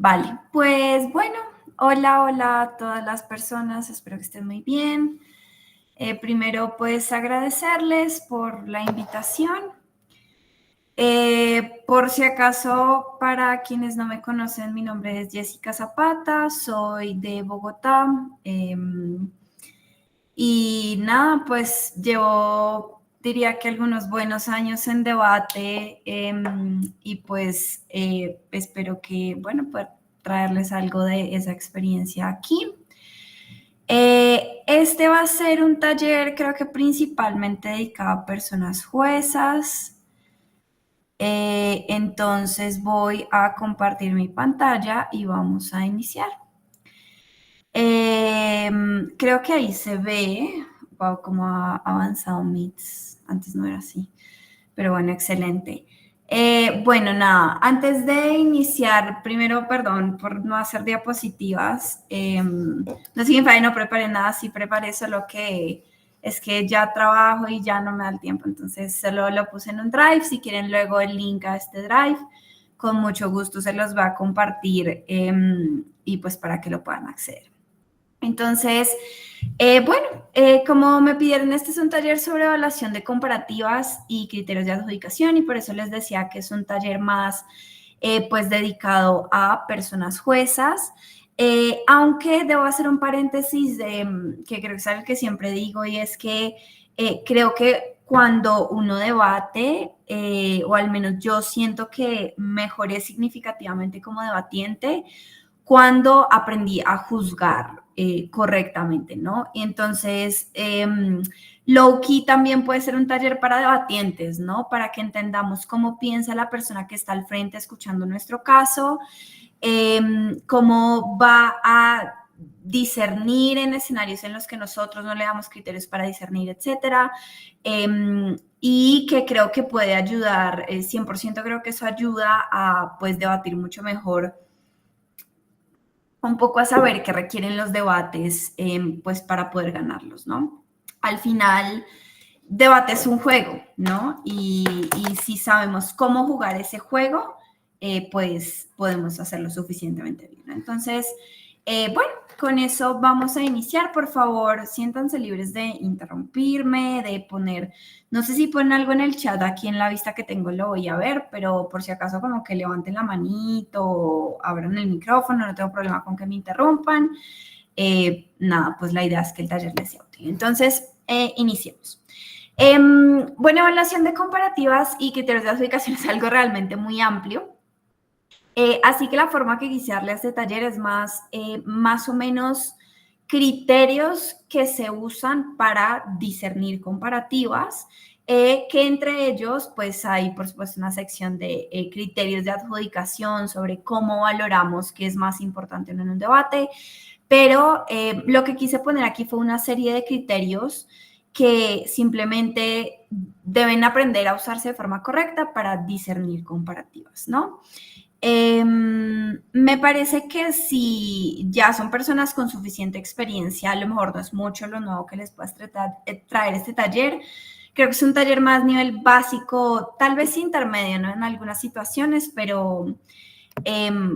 Vale, pues bueno, hola a todas las personas, espero que estén muy bien. Primero, pues agradecerles por la invitación. Por si acaso, para quienes no me conocen, mi nombre es Jessica Zapata, soy de Bogotá. Y nada, pues llevo, diría que algunos buenos años en debate y pues espero que, bueno, poder traerles algo de esa experiencia aquí. Este va a ser un taller, creo que principalmente dedicado a personas juezas. Entonces voy a compartir mi pantalla y vamos a iniciar. Creo que ahí se ve, wow, cómo ha avanzado Meets. Antes no era así, pero bueno, excelente. Bueno, nada, antes de iniciar, primero, perdón por no hacer diapositivas. No significa que no preparé nada, sí preparé, solo que es que ya trabajo y ya no me da el tiempo, entonces solo lo puse en un drive. Si quieren luego el link a este drive, con mucho gusto se los va a compartir y pues para que lo puedan acceder. Entonces, como me pidieron, este es un taller sobre evaluación de comparativas y criterios de adjudicación y por eso les decía que es un taller más pues dedicado a personas juezas. Aunque debo hacer un paréntesis que creo que es algo que siempre digo y es que creo que cuando uno debate, o al menos yo siento que mejoré significativamente como debatiente, cuando aprendí a juzgar correctamente, ¿no? Y entonces, Low Key también puede ser un taller para debatientes, ¿no? Para que entendamos cómo piensa la persona que está al frente escuchando nuestro caso, cómo va a discernir en escenarios en los que nosotros no le damos criterios para discernir, etcétera. Y que creo que puede ayudar, 100% creo que eso ayuda a, pues, debatir mucho mejor, un poco a saber qué requieren los debates, pues para poder ganarlos, ¿no? Al final, debate es un juego, ¿no? Y si sabemos cómo jugar ese juego, pues podemos hacerlo suficientemente bien, ¿no? Entonces, bueno, con eso vamos a iniciar. Por favor, siéntanse libres de interrumpirme, de poner, no sé si ponen algo en el chat, aquí en la vista que tengo lo voy a ver, pero por si acaso como que levanten la manito o abran el micrófono, no tengo problema con que me interrumpan. Nada, pues la idea es que el taller les sea útil. Entonces, iniciemos. Bueno, evaluación de comparativas y criterios de adjudicación es algo realmente muy amplio. Así que la forma que quise darle a este taller es más o menos criterios que se usan para discernir comparativas, que entre ellos pues hay por supuesto una sección de criterios de adjudicación sobre cómo valoramos qué es más importante en un debate, pero lo que quise poner aquí fue una serie de criterios que simplemente deben aprender a usarse de forma correcta para discernir comparativas, ¿no? Me parece que si ya son personas con suficiente experiencia, a lo mejor no es mucho lo nuevo que les puedas traer este taller. Creo que es un taller más nivel básico, tal vez intermedio, ¿no? En algunas situaciones, pero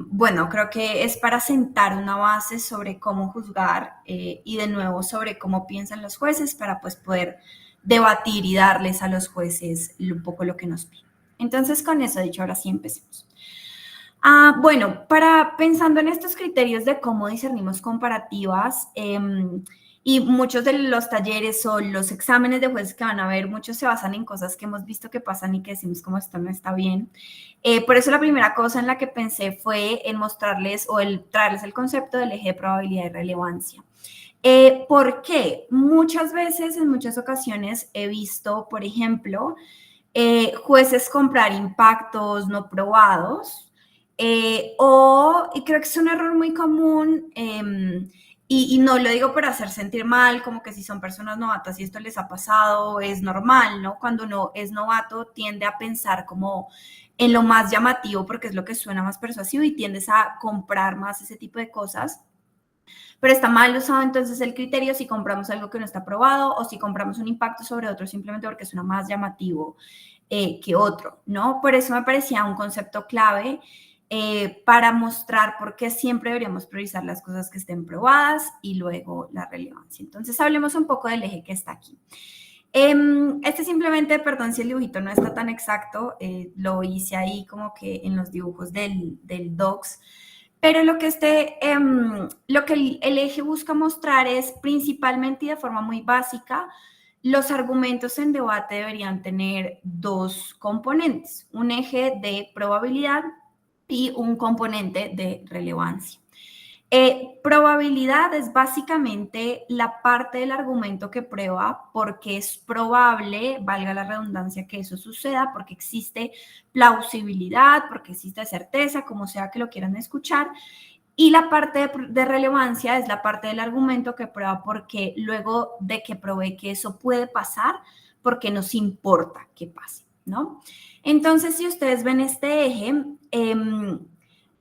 bueno, creo que es para sentar una base sobre cómo juzgar y de nuevo sobre cómo piensan los jueces para pues poder debatir y darles a los jueces un poco lo que nos piden. Entonces, con eso dicho, ahora sí empecemos. Bueno, pensando en estos criterios de cómo discernimos comparativas, y muchos de los talleres o los exámenes de jueces que van a ver, muchos se basan en cosas que hemos visto que pasan y que decimos como esto no está bien. Por eso la primera cosa en la que pensé fue en mostrarles o traerles el concepto del eje de probabilidad y relevancia. ¿Por qué? Muchas veces, en muchas ocasiones, he visto, por ejemplo, jueces comprar impactos no probados, y creo que es un error muy común, y no lo digo para hacer sentir mal, como que si son personas novatas y esto les ha pasado, es normal, ¿no? Cuando uno es novato tiende a pensar como en lo más llamativo porque es lo que suena más persuasivo y tiendes a comprar más ese tipo de cosas. Pero está mal usado entonces el criterio si compramos algo que no está probado o si compramos un impacto sobre otro simplemente porque suena más llamativo que otro, ¿no? Por eso me parecía un concepto clave para mostrar por qué siempre deberíamos priorizar las cosas que estén probadas y luego la relevancia. Entonces, hablemos un poco del eje que está aquí. Este simplemente, perdón si el dibujito no está tan exacto, lo hice ahí como que en los dibujos del docs, pero lo que, el eje busca mostrar es principalmente y de forma muy básica, los argumentos en debate deberían tener dos componentes, un eje de probabilidad y un componente de relevancia. Probabilidad es básicamente la parte del argumento que prueba porque es probable, valga la redundancia, que eso suceda, porque existe plausibilidad, porque existe certeza, como sea que lo quieran escuchar. Y la parte de relevancia es la parte del argumento que prueba porque luego de que pruebe que eso puede pasar, porque nos importa que pase, ¿no? Entonces, si ustedes ven este eje,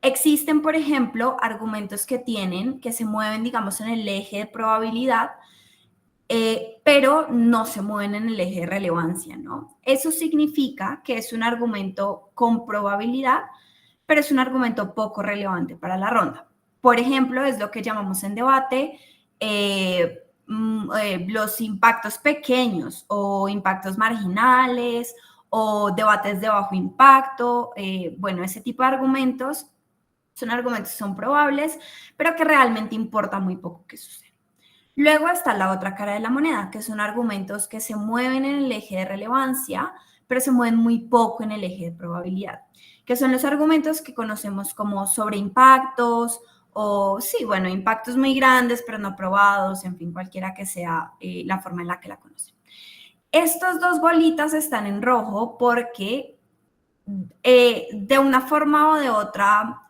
existen, por ejemplo, argumentos que se mueven, digamos, en el eje de probabilidad, pero no se mueven en el eje de relevancia, ¿no? Eso significa que es un argumento con probabilidad, pero es un argumento poco relevante para la ronda. Por ejemplo, es lo que llamamos en debate los impactos pequeños o impactos marginales o debates de bajo impacto. Bueno, ese tipo de argumentos son probables, pero que realmente importa muy poco que suceda. Luego está la otra cara de la moneda, que son argumentos que se mueven en el eje de relevancia, pero se mueven muy poco en el eje de probabilidad, que son los argumentos que conocemos como sobreimpactos o, sí, bueno, impactos muy grandes, pero no probados, en fin, cualquiera que sea la forma en la que la conocen. Estas dos bolitas están en rojo porque de una forma o de otra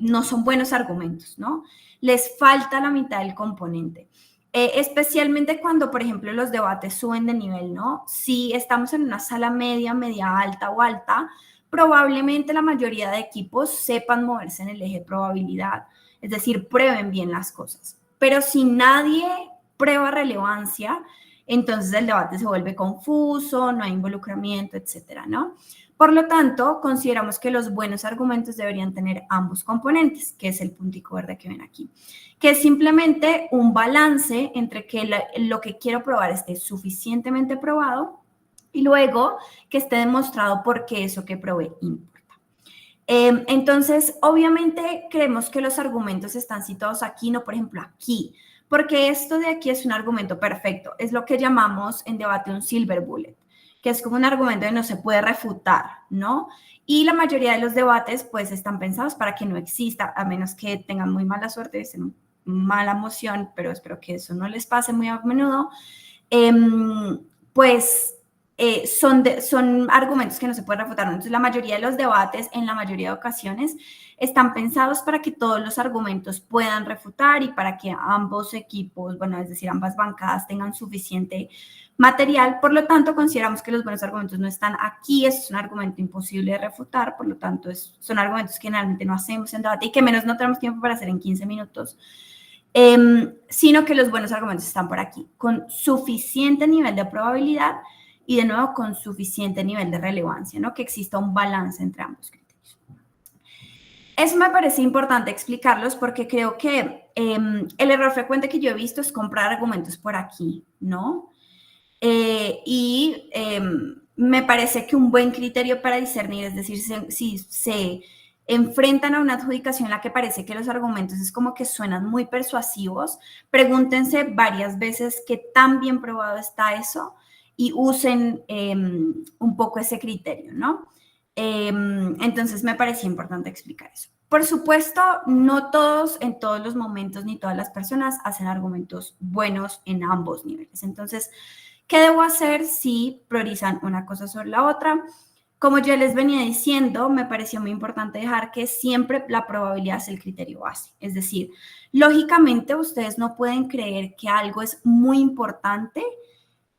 no son buenos argumentos, ¿no? Les falta la mitad del componente. Especialmente cuando, por ejemplo, los debates suben de nivel, ¿no? Si estamos en una sala media, media alta o alta, probablemente la mayoría de equipos sepan moverse en el eje de probabilidad, es decir, prueben bien las cosas. Pero si nadie prueba relevancia, entonces el debate se vuelve confuso, no hay involucramiento, etcétera, ¿no? Por lo tanto, consideramos que los buenos argumentos deberían tener ambos componentes, que es el puntico verde que ven aquí, que es simplemente un balance entre que lo que quiero probar esté suficientemente probado y luego que esté demostrado por qué eso que probé importa. Entonces, obviamente creemos que los argumentos están situados aquí, no por ejemplo aquí, porque esto de aquí es un argumento perfecto, es lo que llamamos en debate un silver bullet, que es como un argumento que no se puede refutar, ¿no? Y la mayoría de los debates, pues, están pensados para que no exista, a menos que tengan muy mala suerte, estén mala moción, pero espero que eso no les pase muy a menudo, pues son argumentos que no se pueden refutar. Entonces, la mayoría de los debates, en la mayoría de ocasiones, están pensados para que todos los argumentos puedan refutar y para que ambos equipos, bueno, es decir, ambas bancadas tengan suficiente material. Por lo tanto, consideramos que los buenos argumentos no están aquí. Es un argumento imposible de refutar, por lo tanto, son argumentos que generalmente no hacemos en debate y que menos no tenemos tiempo para hacer en 15 minutos. Sino que los buenos argumentos están por aquí, con suficiente nivel de probabilidad y de nuevo con suficiente nivel de relevancia, ¿no? Que exista un balance entre ambos criterios. Eso me parece importante explicarlos porque creo que el error frecuente que yo he visto es comprar argumentos por aquí, ¿no? Me parece que un buen criterio para discernir, es decir, si se enfrentan a una adjudicación en la que parece que los argumentos es como que suenan muy persuasivos, pregúntense varias veces qué tan bien probado está eso y usen un poco ese criterio, ¿no? Entonces me parecía importante explicar eso. Por supuesto, no todos en todos los momentos ni todas las personas hacen argumentos buenos en ambos niveles. Entonces, ¿qué debo hacer si priorizan una cosa sobre la otra? Como yo les venía diciendo, me pareció muy importante dejar que siempre la probabilidad es el criterio base. Es decir, lógicamente ustedes no pueden creer que algo es muy importante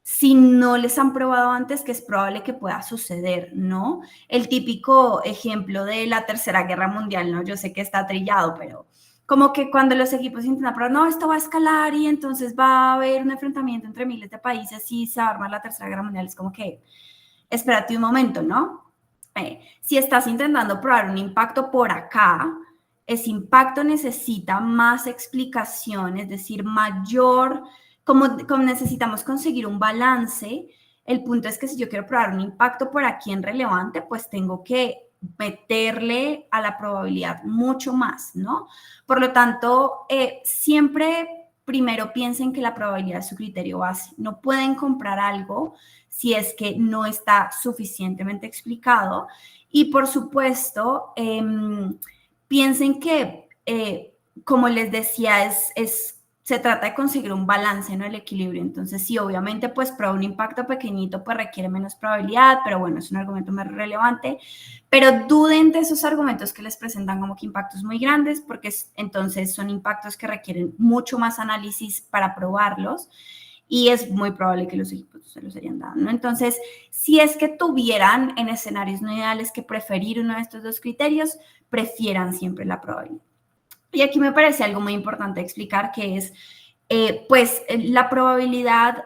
si no les han probado antes que es probable que pueda suceder, ¿no? El típico ejemplo de la Tercera Guerra Mundial, ¿no? Yo sé que está trillado, pero como que cuando los equipos intentan probar, no, esto va a escalar y entonces va a haber un enfrentamiento entre miles de países y se va a armar la Tercera Guerra Mundial, es como que, espérate un momento, ¿no? Si estás intentando probar un impacto por acá, ese impacto necesita más explicación, es decir, mayor, como necesitamos conseguir un balance. El punto es que si yo quiero probar un impacto por aquí en relevante, pues tengo que meterle a la probabilidad mucho más, ¿no? Por lo tanto, siempre primero piensen que la probabilidad es su criterio base. No pueden comprar algo si es que no está suficientemente explicado. Y por supuesto, piensen que, como les decía, se trata de conseguir un balance, ¿no? El equilibrio. Entonces, sí, obviamente, pues para un impacto pequeñito, pues requiere menos probabilidad, pero bueno, es un argumento más relevante. Pero duden de esos argumentos que les presentan como que impactos muy grandes, porque entonces son impactos que requieren mucho más análisis para probarlos y es muy probable que los equipos se los hayan dado, ¿no? Entonces, si es que tuvieran en escenarios no ideales que preferir uno de estos dos criterios, prefieran siempre la probabilidad. Y aquí me parece algo muy importante explicar que es, pues, la probabilidad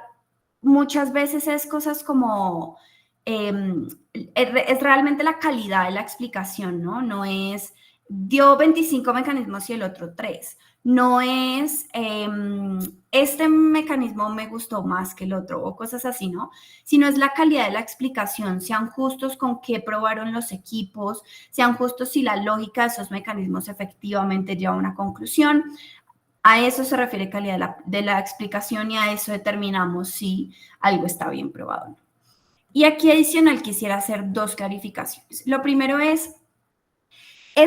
muchas veces es cosas como, es realmente la calidad de la explicación, ¿no? No es, dio 25 mecanismos y el otro 3. No es, este mecanismo me gustó más que el otro o cosas así, ¿no? Sino es la calidad de la explicación, sean justos con qué probaron los equipos, sean justos si la lógica de esos mecanismos efectivamente lleva a una conclusión. A eso se refiere calidad de la explicación y a eso determinamos si algo está bien probado. Y aquí adicional quisiera hacer dos clarificaciones. Lo primero es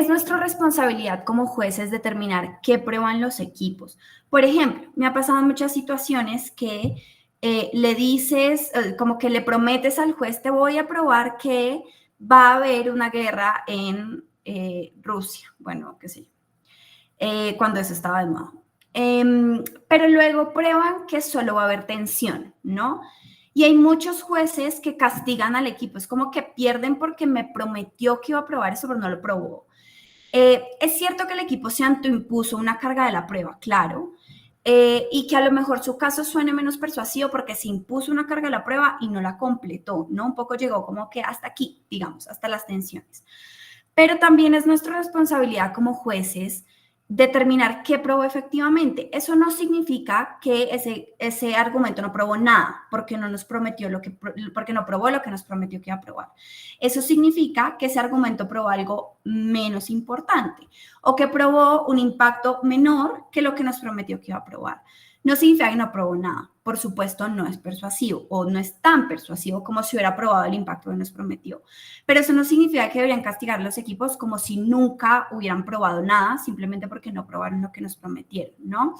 nuestra responsabilidad como jueces determinar qué prueban los equipos. Por ejemplo, me ha pasado en muchas situaciones que le dices, como que le prometes al juez, te voy a probar que va a haber una guerra en Rusia. Bueno, qué sé yo, cuando eso estaba de moda. Pero luego prueban que solo va a haber tensión, ¿no? Y hay muchos jueces que castigan al equipo, es como que pierden porque me prometió que iba a probar eso, pero no lo probó. Es cierto que el equipo se autoimpuso una carga de la prueba, claro, y que a lo mejor su caso suene menos persuasivo porque se impuso una carga de la prueba y no la completó, ¿no? Un poco llegó como que hasta aquí, digamos, hasta las tensiones. Pero también es nuestra responsabilidad como jueces determinar qué probó efectivamente. Eso no significa que ese argumento no probó nada, porque no nos prometió porque no probó lo que nos prometió que iba a probar. Eso significa que ese argumento probó algo menos importante o que probó un impacto menor que lo que nos prometió que iba a probar. No significa que no probó nada. Por supuesto, no es persuasivo o no es tan persuasivo como si hubiera probado el impacto que nos prometió. Pero eso no significa que deberían castigar los equipos como si nunca hubieran probado nada, simplemente porque no probaron lo que nos prometieron, ¿no?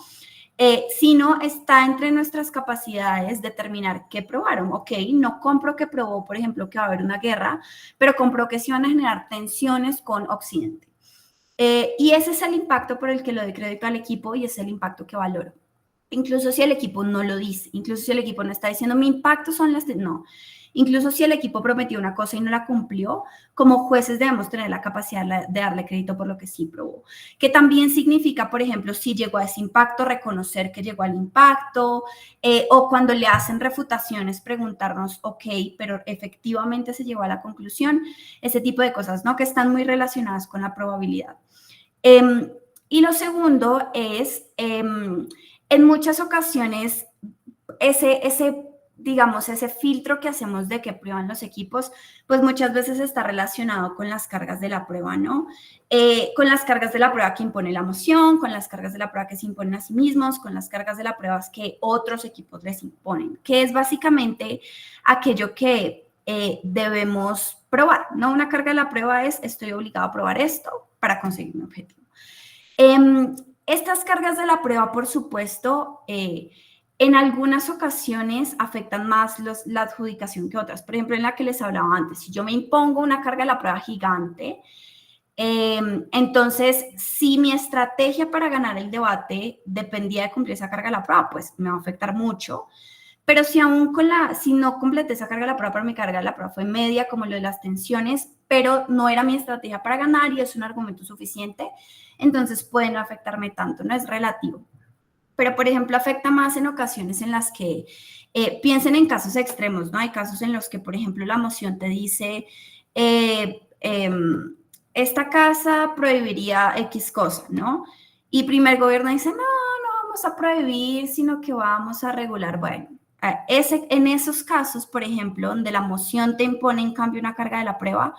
Sino está entre nuestras capacidades determinar qué probaron. Ok, no compro que probó, por ejemplo, que va a haber una guerra, pero compro que se van a generar tensiones con Occidente. Y ese es el impacto por el que lo doy crédito al equipo y es el impacto que valoro. Incluso si el equipo no lo dice, incluso si el equipo no está diciendo mi impacto son las... No, incluso si el equipo prometió una cosa y no la cumplió, como jueces debemos tener la capacidad de darle crédito por lo que sí probó. Que también significa, por ejemplo, si llegó a ese impacto, reconocer que llegó al impacto, o cuando le hacen refutaciones, preguntarnos, ok, pero efectivamente se llegó a la conclusión, ese tipo de cosas, ¿no? Que están muy relacionadas con la probabilidad. Y lo segundo es, en muchas ocasiones, digamos, ese filtro que hacemos de que prueban los equipos, pues muchas veces está relacionado con las cargas de la prueba, ¿no? Con las cargas de la prueba que impone la moción, con las cargas de la prueba que se imponen a sí mismos, con las cargas de la prueba que otros equipos les imponen, que es básicamente aquello que debemos probar, ¿no? Una carga de la prueba es, estoy obligado a probar esto para conseguir mi objetivo. Estas cargas de la prueba, por supuesto, en algunas ocasiones afectan más la adjudicación que otras. Por ejemplo, en la que les hablaba antes, si yo me impongo una carga de la prueba gigante, entonces, si mi estrategia para ganar el debate dependía de cumplir esa carga de la prueba, pues me va a afectar mucho. Pero si no completé esa carga de la prueba, pero mi carga de la prueba fue media, como lo de las tensiones, pero no era mi estrategia para ganar y es un argumento suficiente, entonces puede no afectarme tanto, no es relativo. Pero, por ejemplo, afecta más en ocasiones en las que piensen en casos extremos, ¿no? Hay casos en los que, por ejemplo, la moción te dice, esta casa prohibiría X cosa, ¿no? Y primer gobierno dice, no vamos a prohibir, sino que vamos a regular. Bueno, en esos casos, por ejemplo, donde la moción te impone en cambio una carga de la prueba,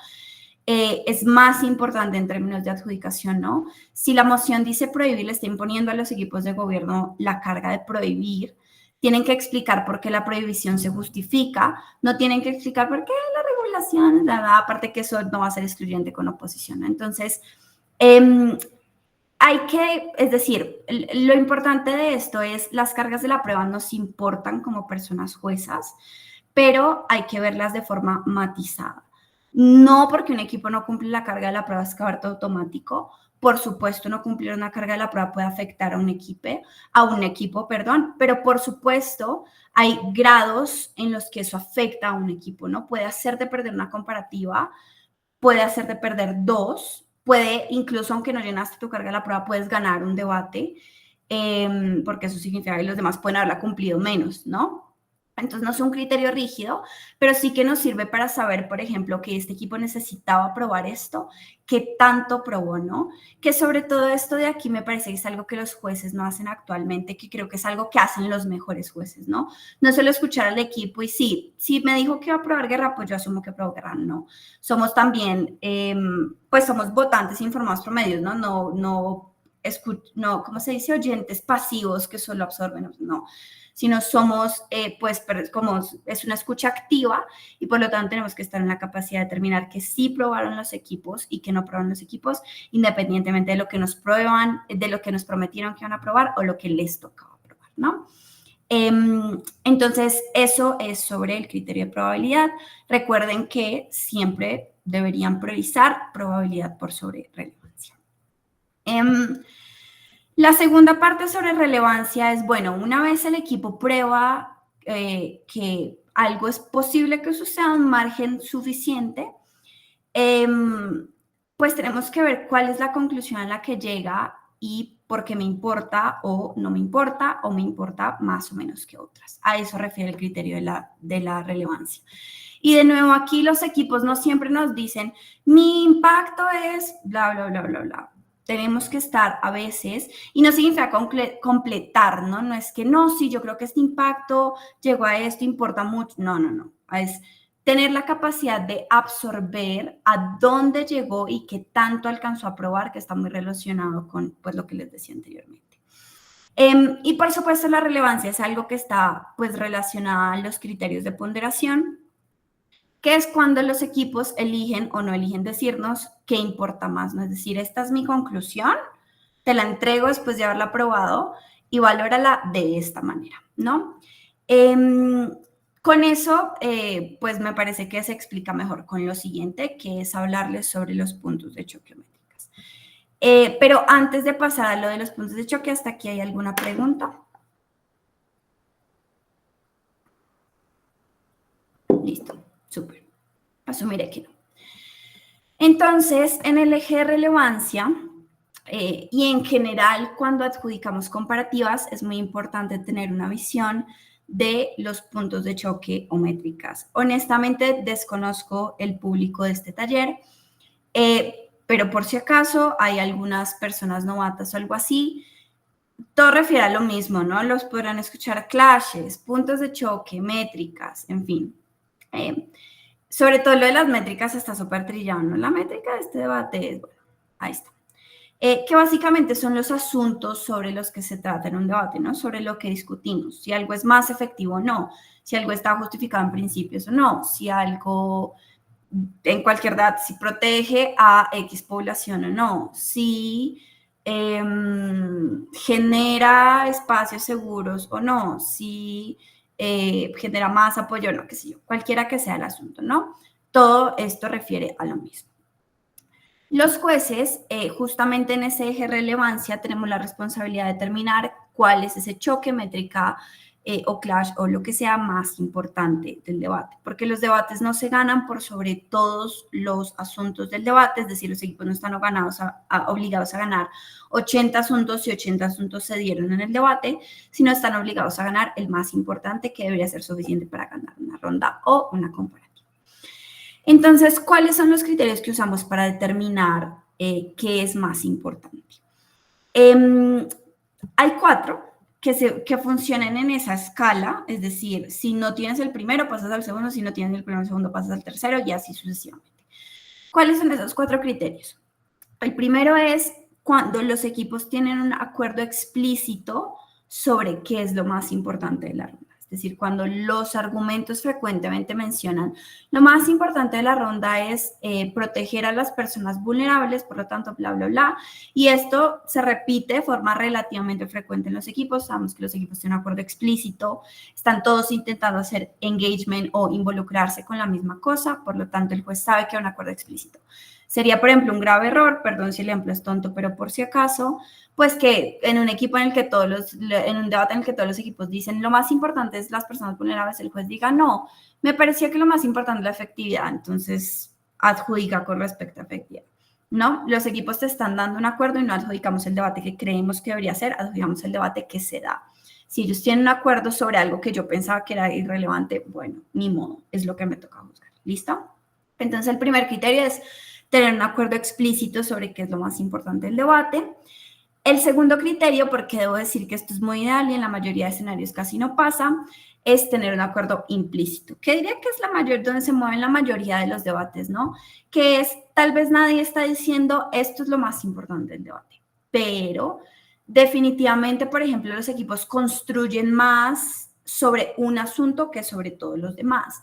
es más importante en términos de adjudicación, ¿no? Si la moción dice prohibir, le está imponiendo a los equipos de gobierno la carga de prohibir, tienen que explicar por qué la prohibición se justifica, no tienen que explicar por qué la regulación, aparte que eso no va a ser excluyente con oposición, ¿no? Entonces, es decir, lo importante de esto es las cargas de la prueba nos importan como personas juezas, pero hay que verlas de forma matizada. No porque un equipo no cumple la carga de la prueba es caberto automático. Por supuesto, no cumplir una carga de la prueba puede afectar a un equipo, pero por supuesto hay grados en los que eso afecta a un equipo, ¿no? Puede hacerte perder una comparativa, puede hacerte perder dos, puede, incluso aunque no llenaste tu carga de la prueba, puedes ganar un debate, porque eso significa que los demás pueden haberla cumplido menos, ¿no? Entonces no es un criterio rígido, pero sí que nos sirve para saber, por ejemplo, que este equipo necesitaba probar esto, que tanto probó, ¿no? Que sobre todo esto de aquí me parece que es algo que los jueces no hacen actualmente, que creo que es algo que hacen los mejores jueces, ¿no? No solo escuchar al equipo y sí, si me dijo que iba a probar guerra, pues yo asumo que probó guerra, no. Somos también, pues somos votantes informados promedios, ¿no? No, ¿cómo se dice? Oyentes pasivos que solo absorben, no, sino somos, pues, como es una escucha activa y por lo tanto tenemos que estar en la capacidad de determinar que sí probaron los equipos y que no probaron los equipos, independientemente de lo que nos prueban, de lo que nos prometieron que iban a probar o lo que les tocaba probar, ¿no? Entonces, eso es sobre el criterio de probabilidad. Recuerden que siempre deberían priorizar probabilidad por sobre relevancia. La segunda parte sobre relevancia es, bueno, una vez el equipo prueba que algo es posible que suceda, un margen suficiente, pues tenemos que ver cuál es la conclusión a la que llega y por qué me importa o no me importa o me importa más o menos que otras. A eso refiere el criterio de la relevancia. Y de nuevo, aquí los equipos no siempre nos dicen, mi impacto es bla, bla, bla, bla, bla. Tenemos que estar a veces, y no significa completar, ¿no? No es que no, sí, yo creo que este impacto llegó a esto, importa mucho. No. Es tener la capacidad de absorber a dónde llegó y qué tanto alcanzó a probar, que está muy relacionado con pues, lo que les decía anteriormente. Y por supuesto la relevancia es algo que está pues relacionada a los criterios de ponderación, que es cuando los equipos eligen o no eligen decirnos qué importa más, ¿no? Es decir, esta es mi conclusión, te la entrego después de haberla probado y valórala de esta manera, ¿no? Con eso, pues me parece que se explica mejor con lo siguiente, que es hablarles sobre los puntos de choque métricas. Pero antes de pasar a lo de los puntos de choque, ¿hasta aquí hay alguna pregunta? Listo, súper. Asumiré que no. Entonces, en el eje de relevancia y en general cuando adjudicamos comparativas, es muy importante tener una visión de los puntos de choque o métricas. Honestamente, desconozco el público de este taller, pero por si acaso hay algunas personas novatas o algo así, todo refiere a lo mismo, ¿no? Los podrán escuchar clashes, puntos de choque, métricas, en fin. Sobre todo lo de las métricas está súper trillado, ¿no? La métrica de este debate es, bueno, ahí está. Que básicamente son los asuntos sobre los que se trata en un debate, ¿no? Sobre lo que discutimos, si algo es más efectivo o no, si algo está justificado en principios o no, si algo en cualquier edad, si protege a X población o no, si genera espacios seguros o no, si genera más apoyo, no, qué sé yo, cualquiera que sea el asunto, ¿no? Todo esto refiere a lo mismo. Los jueces, justamente en ese eje de relevancia, tenemos la responsabilidad de determinar cuál es ese choque, métrica o clash o lo que sea más importante del debate, porque los debates no se ganan por sobre todos los asuntos del debate, es decir, los equipos no están obligados a ganar 80 asuntos y 80 asuntos se dieron en el debate, sino están obligados a ganar el más importante que debería ser suficiente para ganar una ronda o una comparativa. Entonces, ¿cuáles son los criterios que usamos para determinar qué es más importante? Hay 4 que funcionan en esa escala, es decir, si no tienes el primero, pasas al segundo, si no tienes el primero, el segundo, pasas al tercero y así sucesivamente. ¿Cuáles son esos 4 criterios? El primero es cuando los equipos tienen un acuerdo explícito sobre qué es lo más importante de la ronda. Es decir, cuando los argumentos frecuentemente mencionan lo más importante de la ronda es proteger a las personas vulnerables, por lo tanto, bla, bla, bla. Y esto se repite de forma relativamente frecuente en los equipos. Sabemos que los equipos tienen un acuerdo explícito, están todos intentando hacer engagement o involucrarse con la misma cosa, por lo tanto, el juez sabe que hay un acuerdo explícito. Sería, por ejemplo, un grave error, perdón si el ejemplo es tonto, pero por si acaso, pues que en un equipo en el que en un debate en el que todos los equipos dicen lo más importante es las personas vulnerables, el juez diga no, me parecía que lo más importante es la efectividad, entonces adjudica con respecto a efectividad. No, los equipos te están dando un acuerdo y no adjudicamos el debate que creemos que debería ser, adjudicamos el debate que se da. Si ellos tienen un acuerdo sobre algo que yo pensaba que era irrelevante, bueno, ni modo, es lo que me toca juzgar. ¿Listo? Entonces, el primer criterio es tener un acuerdo explícito sobre qué es lo más importante del debate. El segundo criterio, porque debo decir que esto es muy ideal y en la mayoría de escenarios casi no pasa, es tener un acuerdo implícito, que diría que es donde se mueven la mayoría de los debates, ¿no? Que es, tal vez nadie está diciendo esto es lo más importante del debate, pero definitivamente, por ejemplo, los equipos construyen más sobre un asunto que sobre todos los demás.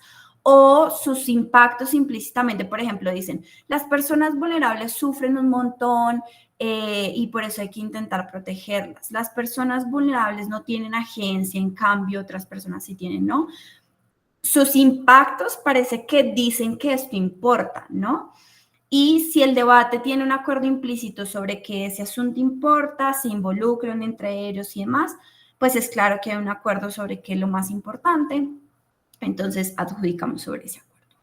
O sus impactos implícitamente, por ejemplo, dicen, las personas vulnerables sufren un montón y por eso hay que intentar protegerlas. Las personas vulnerables no tienen agencia, en cambio otras personas sí tienen, ¿no? Sus impactos parece que dicen que esto importa, ¿no? Y si el debate tiene un acuerdo implícito sobre que ese asunto importa, se involucran entre ellos y demás, pues es claro que hay un acuerdo sobre qué es lo más importante. Entonces adjudicamos sobre ese acuerdo.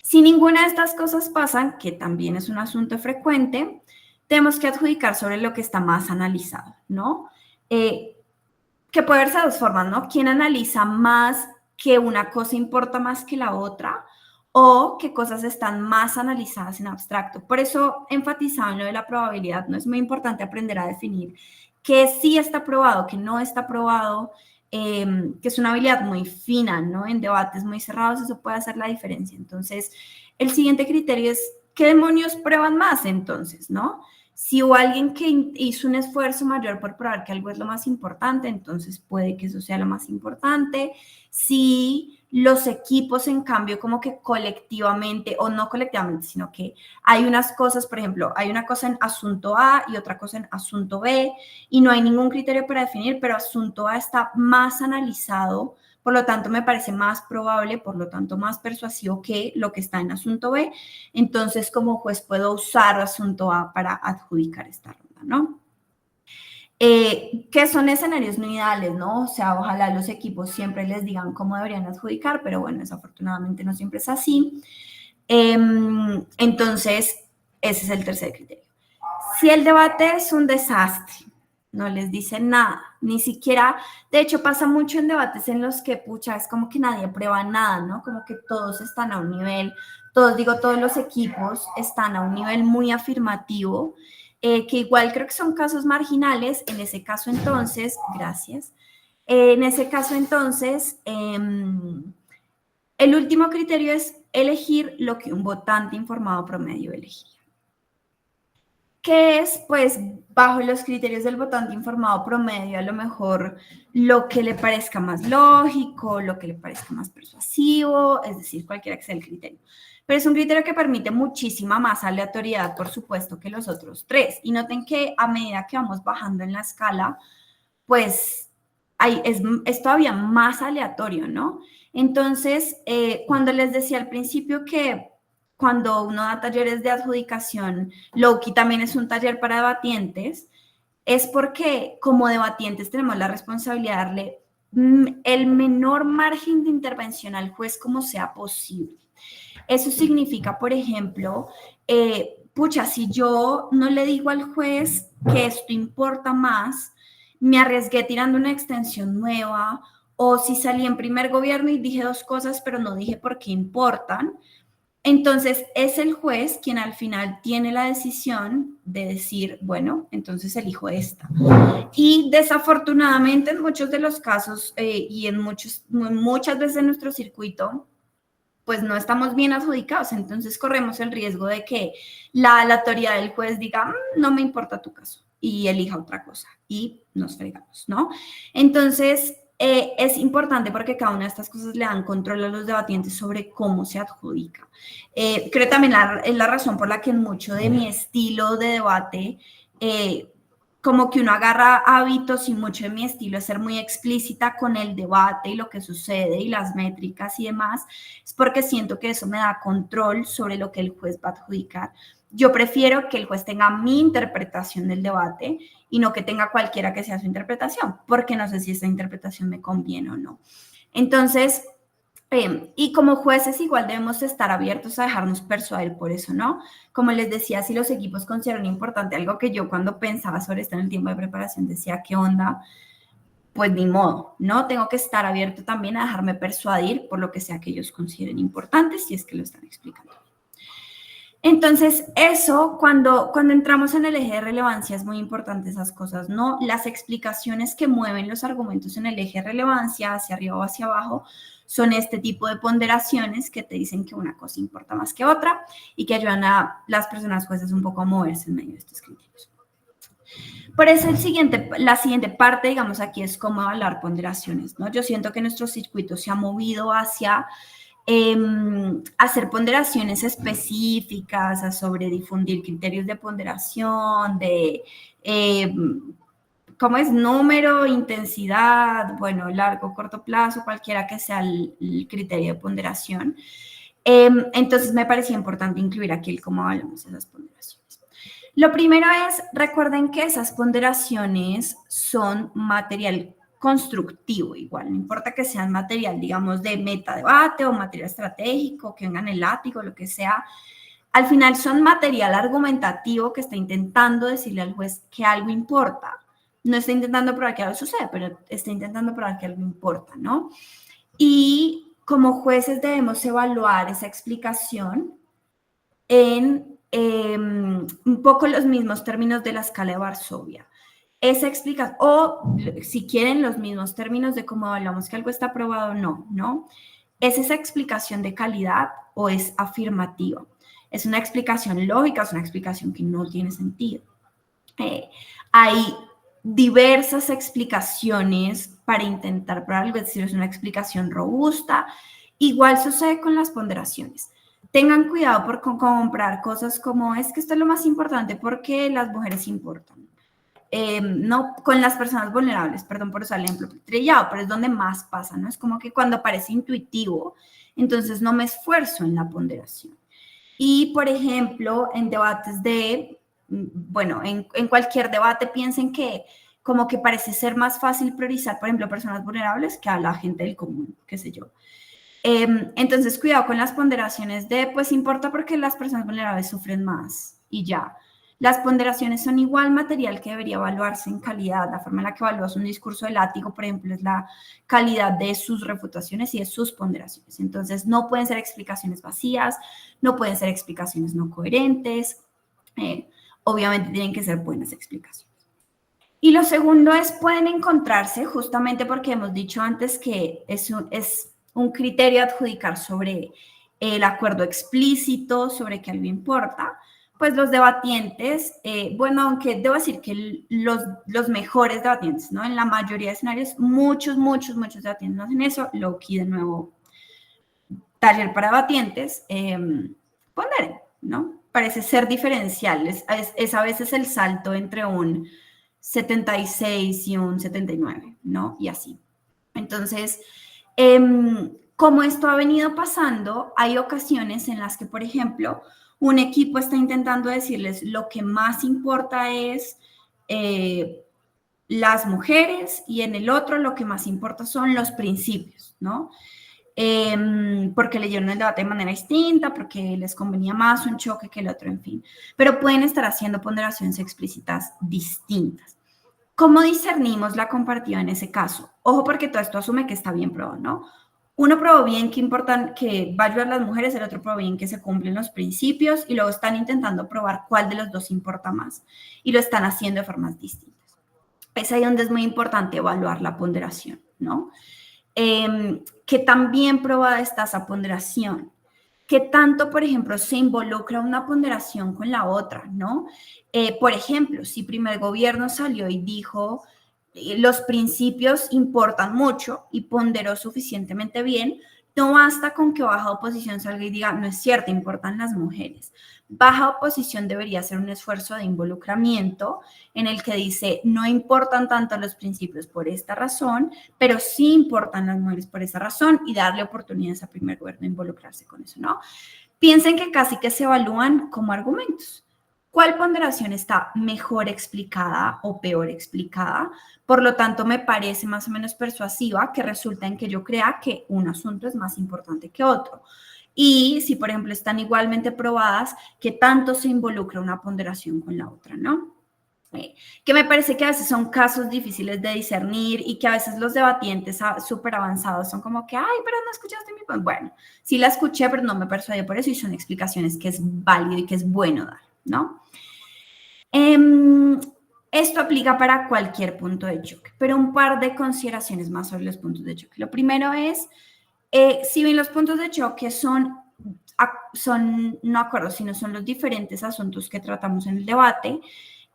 Si ninguna de estas cosas pasan, que también es un asunto frecuente, tenemos que adjudicar sobre lo que está más analizado, ¿no? Que puede verse de dos formas, ¿no? ¿Quién analiza más que una cosa importa más que la otra? O qué cosas están más analizadas en abstracto. Por eso enfatizaba en lo de la probabilidad, ¿no? Es muy importante aprender a definir qué sí está probado, qué no está probado, que es una habilidad muy fina, ¿no? En debates muy cerrados eso puede hacer la diferencia. Entonces, el siguiente criterio es, ¿qué demonios prueban más entonces, no? Si hubo alguien que hizo un esfuerzo mayor por probar que algo es lo más importante, entonces puede que eso sea lo más importante. Si los equipos, en cambio, como que colectivamente, o no colectivamente, sino que hay unas cosas, por ejemplo, hay una cosa en asunto A y otra cosa en asunto B, y no hay ningún criterio para definir, pero asunto A está más analizado, por lo tanto me parece más probable, por lo tanto más persuasivo que lo que está en asunto B. Entonces, como juez puedo usar asunto A para adjudicar esta ronda, ¿no? Que son escenarios no ideales, ¿no? O sea, ojalá los equipos siempre les digan cómo deberían adjudicar, pero bueno, desafortunadamente no siempre es así. Entonces, ese es el tercer criterio. Si el debate es un desastre, no les dicen nada, ni siquiera, de hecho pasa mucho en debates en los que, pucha, es como que nadie prueba nada, ¿no? Como que todos están a un nivel, todos los equipos están a un nivel muy afirmativo, que igual creo que son casos marginales, en ese caso entonces, gracias, en ese caso entonces, el último criterio es elegir lo que un votante informado promedio elegiría. ¿Qué es? Pues bajo los criterios del votante informado promedio, a lo mejor lo que le parezca más lógico, lo que le parezca más persuasivo, es decir, cualquiera que sea el criterio. Pero es un criterio que permite muchísima más aleatoriedad, por supuesto, que los otros 3. Y noten que a medida que vamos bajando en la escala, pues es todavía más aleatorio, ¿no? Entonces, cuando les decía al principio que cuando uno da talleres de adjudicación, Loki también es un taller para debatientes, es porque como debatientes tenemos la responsabilidad de darle el menor margen de intervención al juez como sea posible. Eso significa, por ejemplo, pucha, si yo no le digo al juez que esto importa más, me arriesgué tirando una extensión nueva, o si salí en primer gobierno y dije 2 cosas, pero no dije por qué importan, Entonces, es el juez quien al final tiene la decisión de decir, bueno, entonces elijo esta. Y desafortunadamente en muchos de los casos y muchas veces en nuestro circuito, pues no estamos bien adjudicados, entonces corremos el riesgo de que la aleatoriedad del juez diga, no me importa tu caso, y elija otra cosa, y nos fregamos, ¿no? Entonces, es importante porque cada una de estas cosas le dan control a los debatientes sobre cómo se adjudica. Creo también es la razón por la que mucho de mi estilo de debate como que uno agarra hábitos y mucho de mi estilo es ser muy explícita con el debate y lo que sucede y las métricas y demás, es porque siento que eso me da control sobre lo que el juez va a adjudicar. Yo prefiero que el juez tenga mi interpretación del debate y no que tenga cualquiera que sea su interpretación, porque no sé si esa interpretación me conviene o no. Entonces, y como jueces igual debemos estar abiertos a dejarnos persuadir por eso, ¿no? Como les decía, si los equipos consideran importante, algo que yo cuando pensaba sobre esto en el tiempo de preparación decía, ¿qué onda? Pues ni modo, ¿no? Tengo que estar abierto también a dejarme persuadir por lo que sea que ellos consideren importante, si es que lo están explicando. Entonces, eso, cuando entramos en el eje de relevancia, es muy importante esas cosas, ¿no? Las explicaciones que mueven los argumentos en el eje de relevancia, hacia arriba o hacia abajo, son este tipo de ponderaciones que te dicen que una cosa importa más que otra y que ayudan a las personas jueces un poco a moverse en medio de estos criterios. Por eso la siguiente parte, digamos, aquí es cómo evaluar ponderaciones, ¿no? Yo siento que nuestro circuito se ha movido hacia hacer ponderaciones específicas, a sobre difundir criterios de ponderación, de cómo es número, intensidad, bueno, largo, corto plazo, cualquiera que sea el criterio de ponderación. Entonces me parecía importante incluir aquí el cómo hablamos de esas ponderaciones. Lo primero es, recuerden que esas ponderaciones son material constructivo igual, no importa que sean material, digamos, de metadebate o material estratégico, que vengan el látigo, lo que sea, al final son material argumentativo que está intentando decirle al juez que algo importa. No está intentando probar que algo sucede, pero está intentando probar que algo importa, ¿no? Y como jueces debemos evaluar esa explicación en un poco los mismos términos de la escala de Varsovia. Esa explicación, o si quieren los mismos términos de cómo hablamos que algo está probado o no, ¿no? ¿Es esa explicación de calidad o es afirmativa? Es una explicación lógica, es una explicación que no tiene sentido. Hay diversas explicaciones para intentar probar algo, es decir, es una explicación robusta. Igual sucede con las ponderaciones. Tengan cuidado por comprar cosas como, es que esto es lo más importante porque las mujeres importan. No con las personas vulnerables, perdón por usar el ejemplo trillado, pero es donde más pasa, ¿no? Es como que cuando parece intuitivo, entonces no me esfuerzo en la ponderación. Y, por ejemplo, en debates bueno, en cualquier debate piensen que como que parece ser más fácil priorizar, por ejemplo, personas vulnerables que a la gente del común, qué sé yo. Entonces, cuidado con las ponderaciones de, pues importa porque las personas vulnerables sufren más y ya. Las ponderaciones son igual material que debería evaluarse en calidad. La forma en la que evalúas un discurso de látigo, por ejemplo, es la calidad de sus refutaciones y de sus ponderaciones. Entonces, no pueden ser explicaciones vacías, no pueden ser explicaciones no coherentes. Obviamente tienen que ser buenas explicaciones. Y lo segundo es, pueden encontrarse, justamente porque hemos dicho antes que es un criterio a adjudicar sobre el acuerdo explícito, sobre que algo importa, pues los debatientes, bueno, aunque debo decir que los mejores debatientes, ¿no? En la mayoría de escenarios, muchos debatientes no hacen eso. Loki, de nuevo, taller para debatientes, ponderen, ¿no? Parece ser diferencial, es a veces el salto entre un 76 y un 79, ¿no? Y así. Entonces, como esto ha venido pasando, hay ocasiones en las que, por ejemplo, un equipo está intentando decirles lo que más importa es las mujeres y en el otro lo que más importa son los principios, ¿no? Porque leyeron el debate de manera distinta, porque les convenía más un choque que el otro, en fin. Pero pueden estar haciendo ponderaciones explícitas distintas. ¿Cómo discernimos la comparativa en ese caso? Ojo, porque todo esto asume que está bien probado, ¿no? Uno probó bien que importan, que va a ayudar a las mujeres, el otro probó bien que se cumplen los principios y luego están intentando probar cuál de los dos importa más y lo están haciendo de formas distintas. Es ahí donde es muy importante evaluar la ponderación, ¿no? ¿Qué tan bien probada está esa ponderación? ¿Qué tanto, por ejemplo, se involucra una ponderación con la otra, ¿no? Por ejemplo, si primer gobierno salió y dijo los principios importan mucho y ponderó suficientemente bien, no basta con que baja oposición salga y diga, no es cierto, importan las mujeres. Baja oposición debería ser un esfuerzo de involucramiento en el que dice, no importan tanto los principios por esta razón, pero sí importan las mujeres por esa razón y darle oportunidades a primer gobierno de involucrarse con eso, ¿no? Piensen que casi que se evalúan como argumentos. ¿Cuál ponderación está mejor explicada o peor explicada? Por lo tanto, me parece más o menos persuasiva que resulta en que yo crea que un asunto es más importante que otro. Y si, por ejemplo, están igualmente probadas, que tanto se involucra una ponderación con la otra, ¿no? Que me parece que a veces son casos difíciles de discernir y que a veces los debatientes súper avanzados son como que, ay, pero no escuchaste mi punto. Bueno, sí la escuché, pero no me persuadió por eso y son explicaciones que es válido y que es bueno dar, ¿no? Esto aplica para cualquier punto de choque, pero un par de consideraciones más sobre los puntos de choque. Lo primero es, si bien los puntos de choque son no acuerdos, sino son los diferentes asuntos que tratamos en el debate,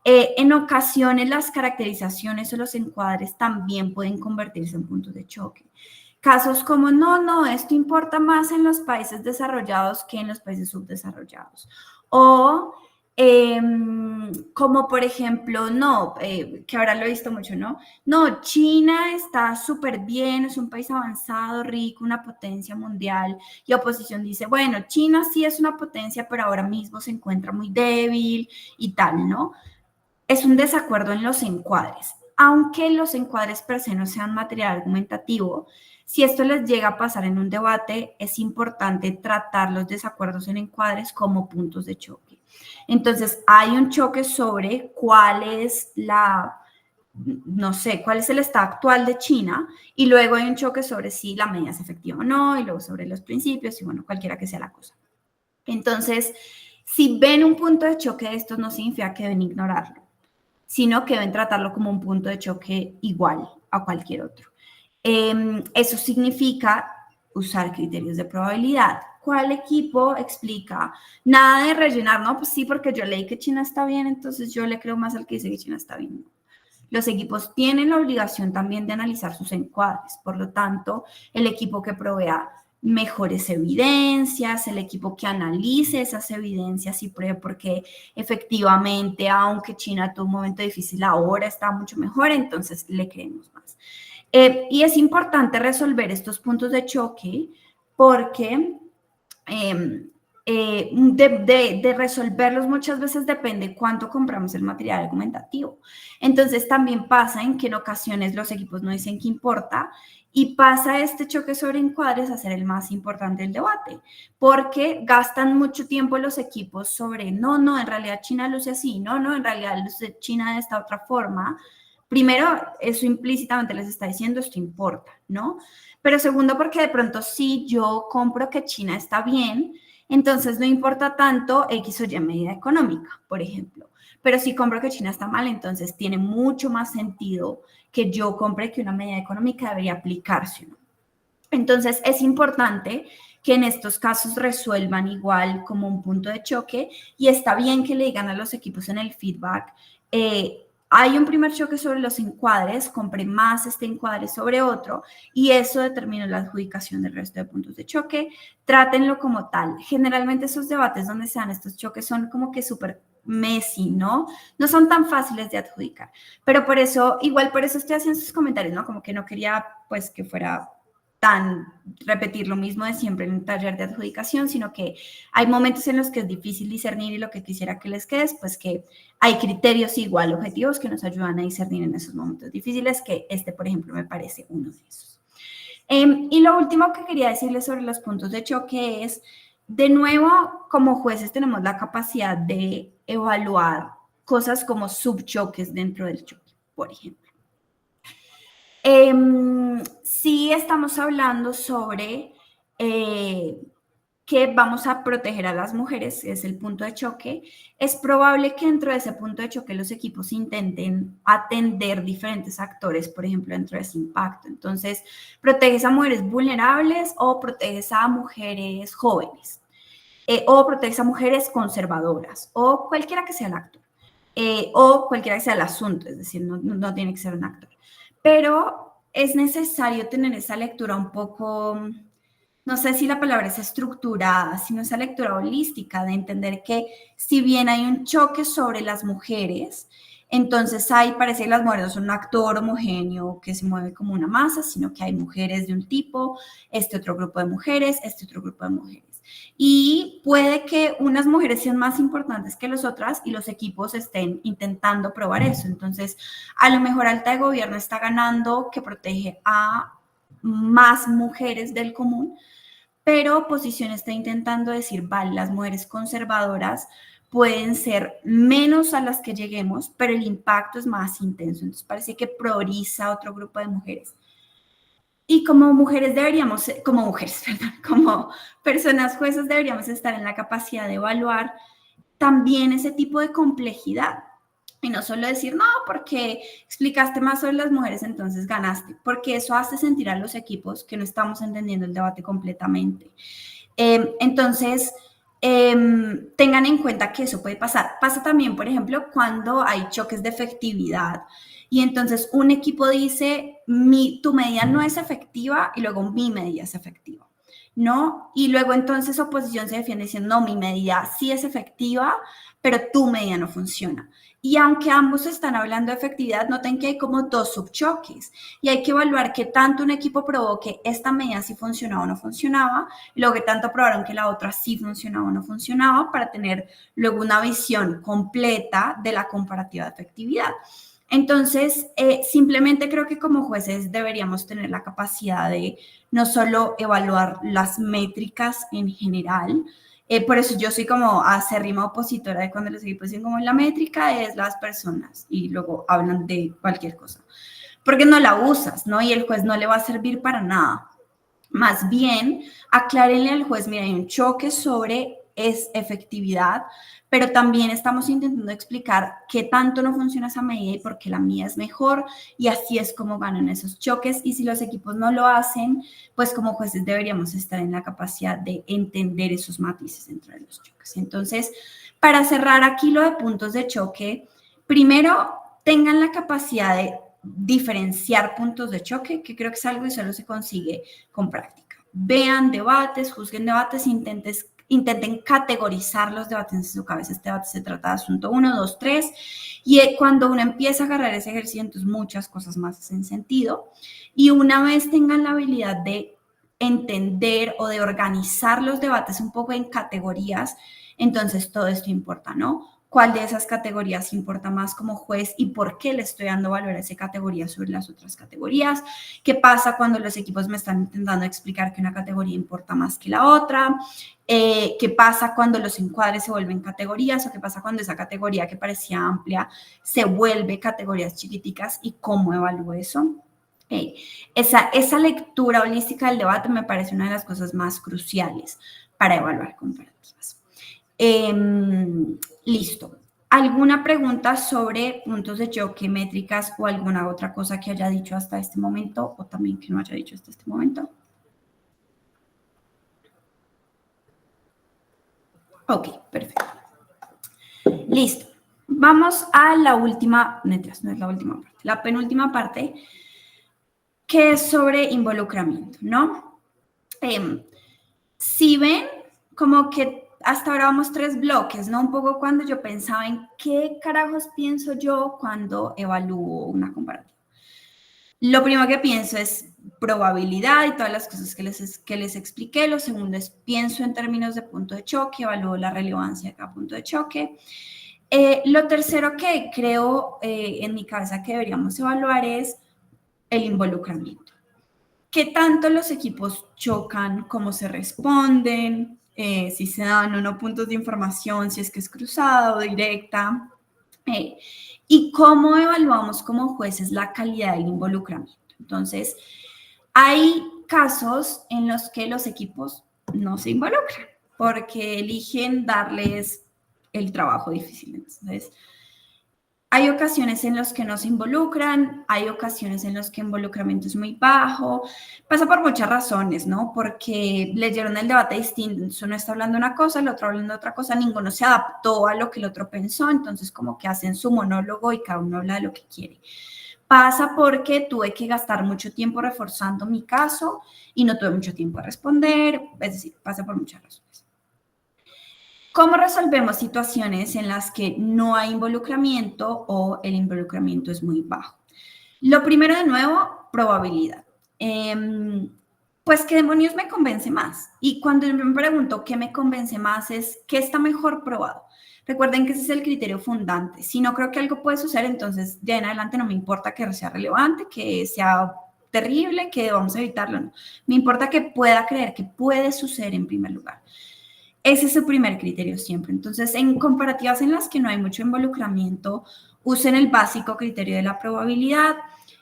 en ocasiones las caracterizaciones o los encuadres también pueden convertirse en puntos de choque. Casos como, no, esto importa más en los países desarrollados que en los países subdesarrollados. O como por ejemplo, que ahora lo he visto mucho, ¿no? No, China está súper bien, es un país avanzado, rico, una potencia mundial, y oposición dice, bueno, China sí es una potencia, pero ahora mismo se encuentra muy débil y tal, ¿no? Es un desacuerdo en los encuadres. Aunque los encuadres per se no sean material argumentativo, si esto les llega a pasar en un debate, es importante tratar los desacuerdos en encuadres como puntos de choque. Entonces, hay un choque sobre cuál es no sé, cuál es el estado actual de China, y luego hay un choque sobre si la medida es efectiva o no, y luego sobre los principios, y bueno, cualquiera que sea la cosa. Entonces, si ven un punto de choque de estos, no significa que deben ignorarlo, sino que deben tratarlo como un punto de choque igual a cualquier otro. Eso significa usar criterios de probabilidad. ¿Cuál equipo explica? Nada de rellenar, ¿no? Pues sí, porque yo leí que China está bien, entonces yo le creo más al que dice que China está bien. Los equipos tienen la obligación también de analizar sus encuadres, por lo tanto, el equipo que provea mejores evidencias, el equipo que analice esas evidencias y pruebe porque efectivamente, aunque China tuvo un momento difícil, ahora está mucho mejor, entonces le creemos más. Y es importante resolver estos puntos de choque porque de resolverlos muchas veces depende cuánto compramos el material argumentativo. Entonces también pasa en que en ocasiones los equipos no dicen qué importa y pasa este choque sobre encuadres a ser el más importante del debate, porque gastan mucho tiempo los equipos sobre, no, en realidad China luce así, no, en realidad luce China de esta otra forma. Primero, eso implícitamente les está diciendo esto importa, ¿no? Pero segundo, porque de pronto si yo compro que China está bien, entonces no importa tanto X o Y medida económica, por ejemplo. Pero si compro que China está mal, entonces tiene mucho más sentido que yo compre que una medida económica debería aplicarse, ¿no? Entonces es importante que en estos casos resuelvan igual como un punto de choque y está bien que le digan a los equipos en el feedback, hay un primer choque sobre los encuadres, compré más este encuadre sobre otro y eso determina la adjudicación del resto de puntos de choque. Trátenlo como tal. Generalmente esos debates donde se dan estos choques son como que súper messy, ¿no? No son tan fáciles de adjudicar. Pero por eso, igual por eso estoy haciendo estos comentarios, ¿no? Como que no quería pues que fuera repetir lo mismo de siempre en un taller de adjudicación, sino que hay momentos en los que es difícil discernir y lo que quisiera que les quede es pues que hay criterios igual objetivos que nos ayudan a discernir en esos momentos difíciles, que este, por ejemplo, me parece uno de esos. Y lo último que quería decirles sobre los puntos de choque es, de nuevo, como jueces tenemos la capacidad de evaluar cosas como subchoques dentro del choque, por ejemplo. Sí estamos hablando sobre que vamos a proteger a las mujeres, es el punto de choque. Es probable que dentro de ese punto de choque los equipos intenten atender diferentes actores, por ejemplo, dentro de ese impacto. Entonces, proteges a mujeres vulnerables o proteges a mujeres jóvenes. O proteges a mujeres conservadoras, o cualquiera que sea el actor, o cualquiera que sea el asunto, es decir, no tiene que ser un actor. Pero es necesario tener esa lectura un poco, no sé si la palabra es estructurada, sino esa lectura holística de entender que si bien hay un choque sobre las mujeres, entonces parece que las mujeres no son un actor homogéneo que se mueve como una masa, sino que hay mujeres de un tipo, este otro grupo de mujeres, este otro grupo de mujeres. Y puede que unas mujeres sean más importantes que las otras y los equipos estén intentando probar eso. Entonces, a lo mejor Alta de Gobierno está ganando que protege a más mujeres del común, pero oposición está intentando decir, vale, las mujeres conservadoras pueden ser menos a las que lleguemos, pero el impacto es más intenso. Entonces parece que prioriza otro grupo de mujeres. Y como mujeres deberíamos, como mujeres, perdón, como personas jueces deberíamos estar en la capacidad de evaluar también ese tipo de complejidad. Y no solo decir, no, porque explicaste más sobre las mujeres, entonces ganaste, porque eso hace sentir a los equipos que no estamos entendiendo el debate completamente. Entonces, tengan en cuenta que eso puede pasar. Pasa también, por ejemplo, cuando hay choques de efectividad y entonces un equipo dice, tu medida no es efectiva y luego mi medida es efectiva. ¿No? Y luego entonces oposición se defiende diciendo, no, mi medida sí es efectiva, pero tu medida no funciona. Y aunque ambos están hablando de efectividad, noten que hay como dos subchoques y hay que evaluar qué tanto un equipo probó que esta medida sí funcionaba o no funcionaba, y luego qué tanto probaron que la otra sí funcionaba o no funcionaba para tener luego una visión completa de la comparativa de efectividad. Entonces, simplemente creo que como jueces deberíamos tener la capacidad de no solo evaluar las métricas en general, por eso yo soy como acérrima opositora de cuando los equipos dicen como la métrica es las personas y luego hablan de cualquier cosa, porque no la usas, ¿no? Y el juez no le va a servir para nada. Más bien, aclárenle al juez, mira, hay un choque sobre efectividad, pero también estamos intentando explicar qué tanto no funciona esa medida y por qué la mía es mejor, y así es como ganan esos choques. Y si los equipos no lo hacen, pues como jueces deberíamos estar en la capacidad de entender esos matices dentro de los choques. Entonces, para cerrar aquí lo de puntos de choque, primero tengan la capacidad de diferenciar puntos de choque, que creo que es algo que solo se consigue con práctica. Vean debates, juzguen debates, intenten categorizar los debates en su cabeza. Este debate se trata de asunto 1, 2, 3, y cuando uno empieza a agarrar ese ejercicio, entonces muchas cosas más hacen sentido. Y una vez tengan la habilidad de entender o de organizar los debates un poco en categorías, entonces todo esto importa, ¿no? ¿Cuál de esas categorías importa más como juez y por qué le estoy dando valor a esa categoría sobre las otras categorías? ¿Qué pasa cuando los equipos me están intentando explicar que una categoría importa más que la otra? ¿Qué pasa cuando los encuadres se vuelven categorías? ¿O qué pasa cuando esa categoría que parecía amplia se vuelve categorías chiquiticas? ¿Y cómo evalúo eso? Esa lectura holística del debate me parece una de las cosas más cruciales para evaluar comparativas. Listo. ¿Alguna pregunta sobre puntos de choque, métricas o alguna otra cosa que haya dicho hasta este momento o también que no haya dicho hasta este momento? Ok, perfecto. Listo. Vamos a la última, no es la última parte, la penúltima parte, que es sobre involucramiento, ¿no? Si ven, como que hasta ahora vamos 3 bloques, ¿no? Un poco cuando yo pensaba en qué carajos pienso yo cuando evalúo una comparativa. Lo primero que pienso es probabilidad y todas las cosas que les expliqué. Lo segundo es pienso en términos de punto de choque, evalúo la relevancia de cada punto de choque. Lo tercero que creo en mi cabeza que deberíamos evaluar es el involucramiento. ¿Qué tanto los equipos chocan? ¿Cómo se responden? Si se dan o no puntos de información, si es que es cruzada o directa. Y cómo evaluamos como jueces la calidad del involucramiento. Entonces, hay casos en los que los equipos no se involucran porque eligen darles el trabajo difícil. Entonces, hay ocasiones en las que no se involucran, hay ocasiones en las que el involucramiento es muy bajo, pasa por muchas razones, ¿no? Porque leyeron el debate distinto, uno está hablando una cosa, el otro hablando otra cosa, ninguno se adaptó a lo que el otro pensó, entonces como que hacen su monólogo y cada uno habla de lo que quiere. Pasa porque tuve que gastar mucho tiempo reforzando mi caso y no tuve mucho tiempo a responder, es decir, pasa por muchas razones. ¿Cómo resolvemos situaciones en las que no hay involucramiento o el involucramiento es muy bajo? Lo primero, de nuevo, probabilidad. Pues, ¿qué demonios me convence más? Y cuando yo me pregunto qué me convence más es qué está mejor probado. Recuerden que ese es el criterio fundante. Si no creo que algo puede suceder, entonces de en adelante no me importa que sea relevante, que sea terrible, que vamos a evitarlo. No. Me importa que pueda creer que puede suceder en primer lugar. Ese es su primer criterio siempre. Entonces, en comparativas en las que no hay mucho involucramiento, usen el básico criterio de la probabilidad.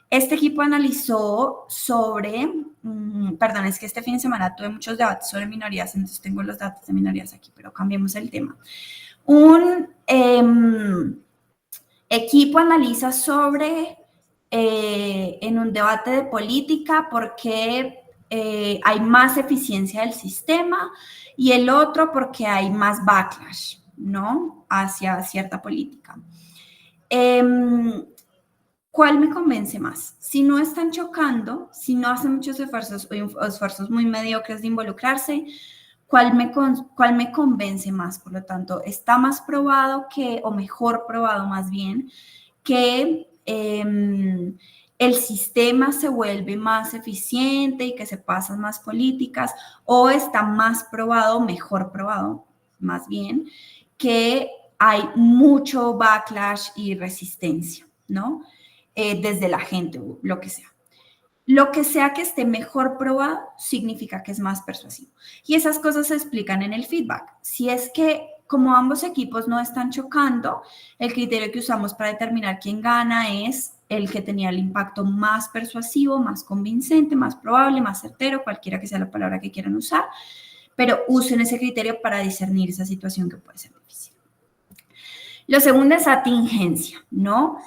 Este equipo analizó sobre, perdón, es que este fin de semana tuve muchos debates sobre minorías, entonces tengo los datos de minorías aquí, pero cambiemos el tema. Un equipo analiza sobre, en un debate de política, por qué hay más eficiencia del sistema, y el otro porque hay más backlash, ¿no? Hacia cierta política. ¿Cuál me convence más? Si no están chocando, si no hacen muchos esfuerzos o esfuerzos muy mediocres de involucrarse, ¿cuál me convence más? Por lo tanto, está más probado que, o mejor probado más bien, que el sistema se vuelve más eficiente y que se pasan más políticas, o está más probado, mejor probado, más bien, que hay mucho backlash y resistencia, ¿no? Desde la gente o lo que sea. Lo que sea que esté mejor probado significa que es más persuasivo. Y esas cosas se explican en el feedback. Si es que como ambos equipos no están chocando, el criterio que usamos para determinar quién gana es el que tenía el impacto más persuasivo, más convincente, más probable, más certero, cualquiera que sea la palabra que quieran usar, pero usen ese criterio para discernir esa situación que puede ser difícil. Lo segundo es atingencia, ¿no?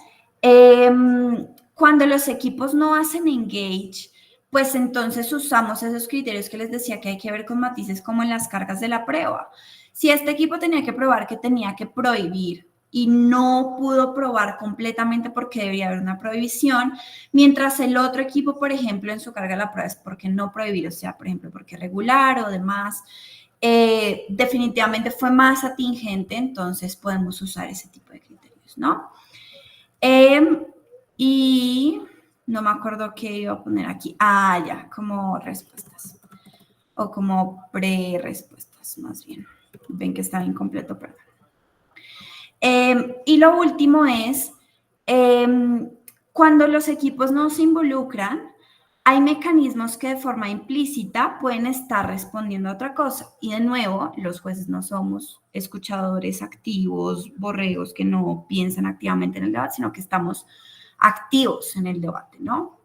Cuando los equipos no hacen engage, pues entonces usamos esos criterios que les decía que hay que ver con matices como en las cargas de la prueba. Si este equipo tenía que probar que tenía que prohibir y no pudo probar completamente porque debería haber una prohibición, mientras el otro equipo, por ejemplo, en su carga de la prueba es porque no prohibir, o sea, por ejemplo, porque regular o demás, definitivamente fue más atingente, entonces podemos usar ese tipo de criterios, ¿no? Y no me acuerdo qué iba a poner aquí. Ah, ya, como respuestas. O como pre-respuestas, más bien. Ven que está incompleto, perdón. Y lo último es, cuando los equipos no se involucran, hay mecanismos que de forma implícita pueden estar respondiendo a otra cosa. Y de nuevo, los jueces no somos escuchadores activos, borregos que no piensan activamente en el debate, sino que estamos activos en el debate, ¿no?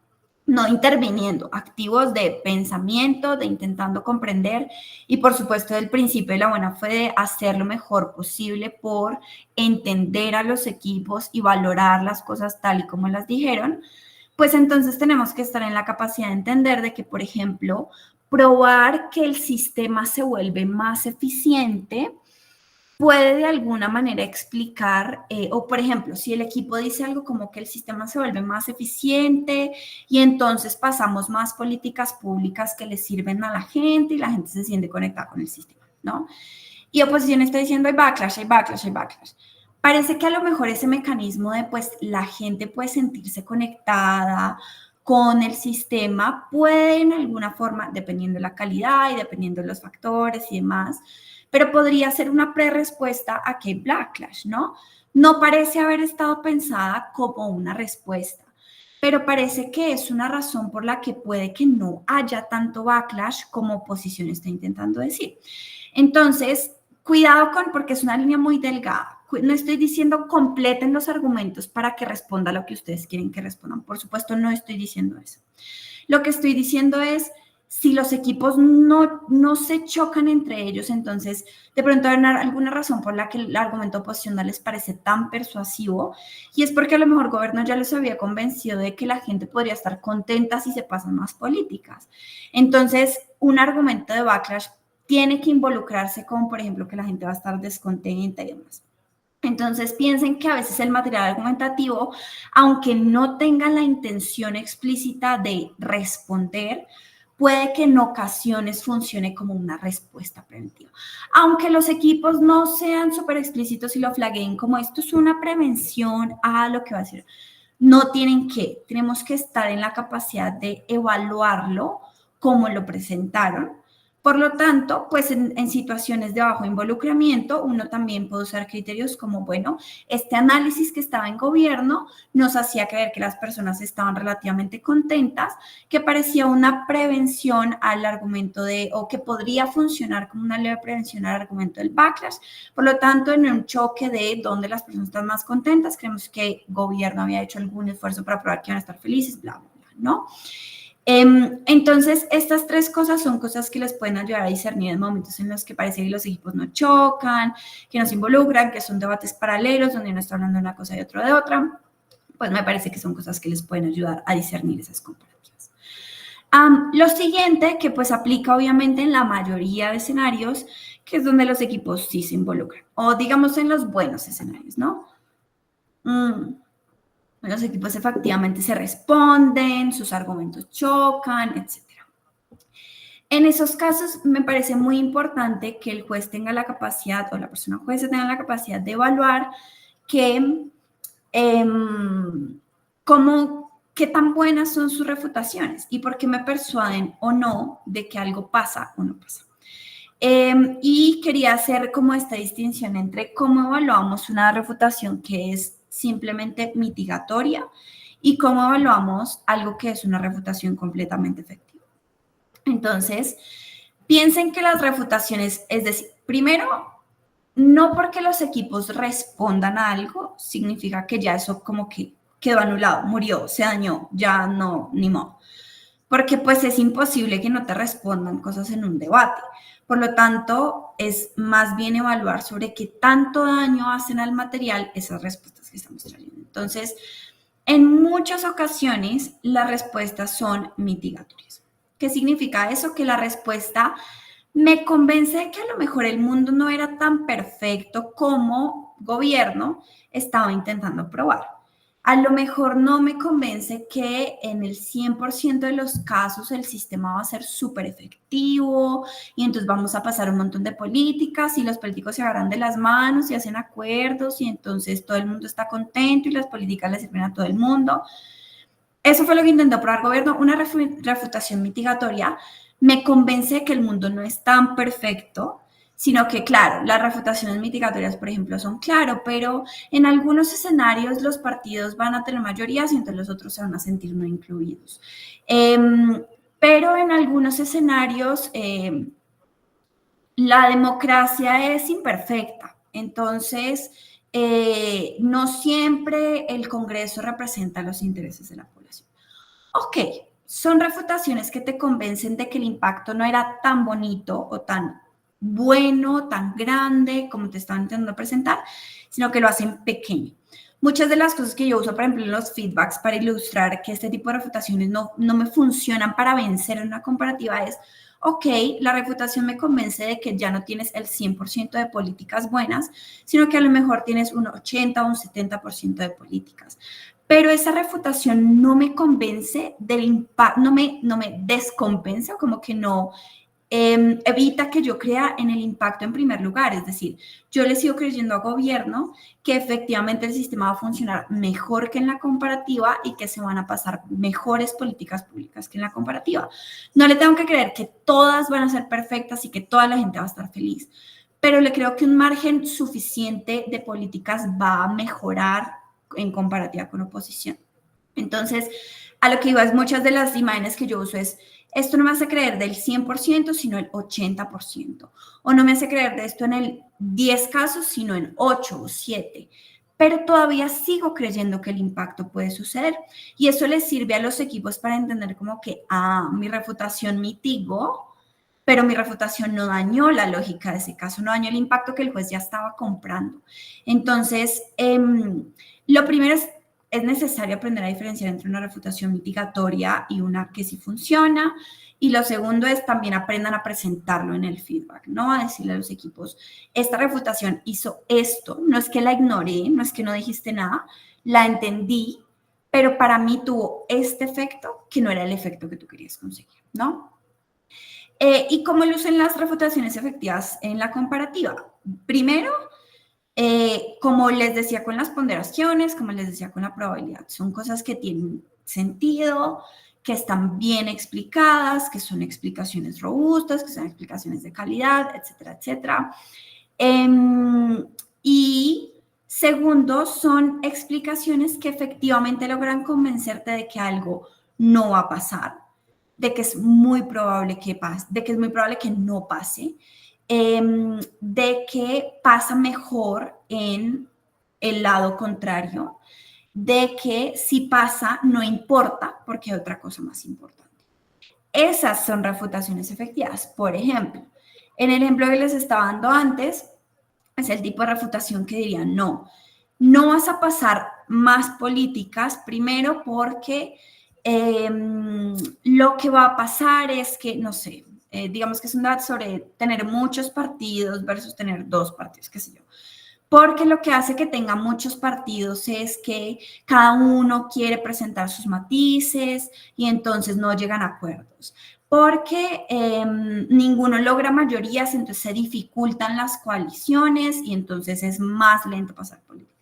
No interviniendo, activos de pensamiento, de intentando comprender y por supuesto del principio de la buena fe de hacer lo mejor posible por entender a los equipos y valorar las cosas tal y como las dijeron, pues entonces tenemos que estar en la capacidad de entender de que, por ejemplo, probar que el sistema se vuelve más eficiente puede de alguna manera explicar, o por ejemplo, si el equipo dice algo como que el sistema se vuelve más eficiente y entonces pasamos más políticas públicas que le sirven a la gente y la gente se siente conectada con el sistema, ¿no? Y oposición está diciendo hay backlash, hay backlash, hay backlash. Parece que a lo mejor ese mecanismo de pues la gente puede sentirse conectada con el sistema puede en alguna forma, dependiendo de la calidad y dependiendo de los factores y demás, pero podría ser una pre-respuesta a que hay backlash, ¿no? No parece haber estado pensada como una respuesta, pero parece que es una razón por la que puede que no haya tanto backlash como oposición está intentando decir. Entonces, cuidado con, porque es una línea muy delgada, no estoy diciendo completen los argumentos para que responda lo que ustedes quieren que respondan. Por supuesto, no estoy diciendo eso. Lo que estoy diciendo es, si los equipos no se chocan entre ellos, entonces de pronto hay alguna razón por la que el argumento de oposición no les parece tan persuasivo, y es porque a lo mejor el gobierno ya los había convencido de que la gente podría estar contenta si se pasan más políticas. Entonces, un argumento de backlash tiene que involucrarse con, por ejemplo, que la gente va a estar descontenta y demás. Entonces piensen que a veces el material argumentativo, aunque no tenga la intención explícita de responder, puede que en ocasiones funcione como una respuesta preventiva. Aunque los equipos no sean súper explícitos y lo flagueen como esto es una prevención a lo que va a decir, no tienen que, tenemos que estar en la capacidad de evaluarlo como lo presentaron. Por lo tanto, pues en situaciones de bajo involucramiento, uno también puede usar criterios como, bueno, este análisis que estaba en gobierno nos hacía creer que las personas estaban relativamente contentas, que parecía una prevención al argumento o que podría funcionar como una leve prevención al argumento del backlash. Por lo tanto, en un choque de donde las personas están más contentas, creemos que el gobierno había hecho algún esfuerzo para probar que iban a estar felices, bla, bla, bla, ¿no? Entonces, estas tres cosas son cosas que les pueden ayudar a discernir en momentos en los que parece que los equipos no chocan, que no se involucran, que son debates paralelos donde uno está hablando de una cosa y otro de otra. Pues me parece que son cosas que les pueden ayudar a discernir esas comparativas. Lo siguiente, que pues aplica obviamente en la mayoría de escenarios, que es donde los equipos sí se involucran, o digamos en los buenos escenarios, ¿no? Los equipos efectivamente se responden, sus argumentos chocan, etc. En esos casos me parece muy importante que el juez tenga la capacidad, o la persona jueza tenga la capacidad de evaluar qué tan buenas son sus refutaciones y por qué me persuaden o no de que algo pasa o no pasa. Y quería hacer como esta distinción entre cómo evaluamos una refutación que es simplemente mitigatoria y cómo evaluamos algo que es una refutación completamente efectiva. Entonces, piensen que las refutaciones, es decir, primero, no porque los equipos respondan a algo, significa que ya eso como que quedó anulado, murió, se dañó, ya no, ni modo. Porque pues es imposible que no te respondan cosas en un debate. Por lo tanto, es más bien evaluar sobre qué tanto daño hacen al material esas respuestas que estamos trayendo. Entonces, en muchas ocasiones, las respuestas son mitigatorias. ¿Qué significa eso? Que la respuesta me convence de que a lo mejor el mundo no era tan perfecto como gobierno estaba intentando probar. A lo mejor no me convence que en el 100% de los casos el sistema va a ser súper efectivo y entonces vamos a pasar un montón de políticas y los políticos se agarran de las manos y hacen acuerdos y entonces todo el mundo está contento y las políticas le sirven a todo el mundo. Eso fue lo que intentó probar el gobierno, una refutación mitigatoria. Me convence que el mundo no es tan perfecto, sino que, claro, las refutaciones mitigatorias, por ejemplo, son claro, pero en algunos escenarios los partidos van a tener mayorías y entonces los otros se van a sentir no incluidos. Pero en algunos escenarios la democracia es imperfecta, entonces no siempre el Congreso representa los intereses de la población. Ok, son refutaciones que te convencen de que el impacto no era tan bonito o tan bueno, tan grande como te estaban intentando presentar, sino que lo hacen pequeño. Muchas de las cosas que yo uso, por ejemplo, en los feedbacks para ilustrar que este tipo de refutaciones no me funcionan para vencer en una comparativa es, ok, la refutación me convence de que ya no tienes el 100% de políticas buenas, sino que a lo mejor tienes un 80 o un 70% de políticas. Pero esa refutación no me convence del impacto, no me descompensa, como que no evita que yo crea en el impacto en primer lugar. Es decir, yo le sigo creyendo al gobierno que efectivamente el sistema va a funcionar mejor que en la comparativa y que se van a pasar mejores políticas públicas que en la comparativa. No le tengo que creer que todas van a ser perfectas y que toda la gente va a estar feliz, pero le creo que un margen suficiente de políticas va a mejorar en comparativa con oposición. Entonces, a lo que iba es muchas de las imágenes que yo uso es, esto no me hace creer del 100%, sino el 80%. O no me hace creer de esto en el 10 casos, sino en 8 o 7. Pero todavía sigo creyendo que el impacto puede suceder. Y eso les sirve a los equipos para entender como que, mi refutación mitigó, pero mi refutación no dañó la lógica de ese caso, no dañó el impacto que el juez ya estaba comprando. Entonces, lo primero es necesario aprender a diferenciar entre una refutación mitigatoria y una que sí funciona. Y lo segundo es también aprendan a presentarlo en el feedback, ¿no? A decirle a los equipos, esta refutación hizo esto, no es que la ignoré, no es que no dijiste nada, la entendí, pero para mí tuvo este efecto que no era el efecto que tú querías conseguir, ¿no? ¿Y cómo lucen las refutaciones efectivas en la comparativa? Primero, como les decía con las ponderaciones, como les decía con la probabilidad, son cosas que tienen sentido, que están bien explicadas, que son explicaciones robustas, que son explicaciones de calidad, etcétera, etcétera. Y segundo, son explicaciones que efectivamente logran convencerte de que algo no va a pasar, de que es muy probable que pase, de que es muy probable que no pase, de que pasa mejor en el lado contrario, de que si pasa no importa porque hay otra cosa más importante. Esas son refutaciones efectivas. Por ejemplo, en el ejemplo que les estaba dando antes, es el tipo de refutación que diría no vas a pasar más políticas, primero porque lo que va a pasar es que, no sé, digamos que es un debate sobre tener muchos partidos versus tener 2 partidos, qué sé yo. Porque lo que hace que tenga muchos partidos es que cada uno quiere presentar sus matices y entonces no llegan a acuerdos. Porque ninguno logra mayorías, entonces se dificultan las coaliciones y entonces es más lento pasar políticas.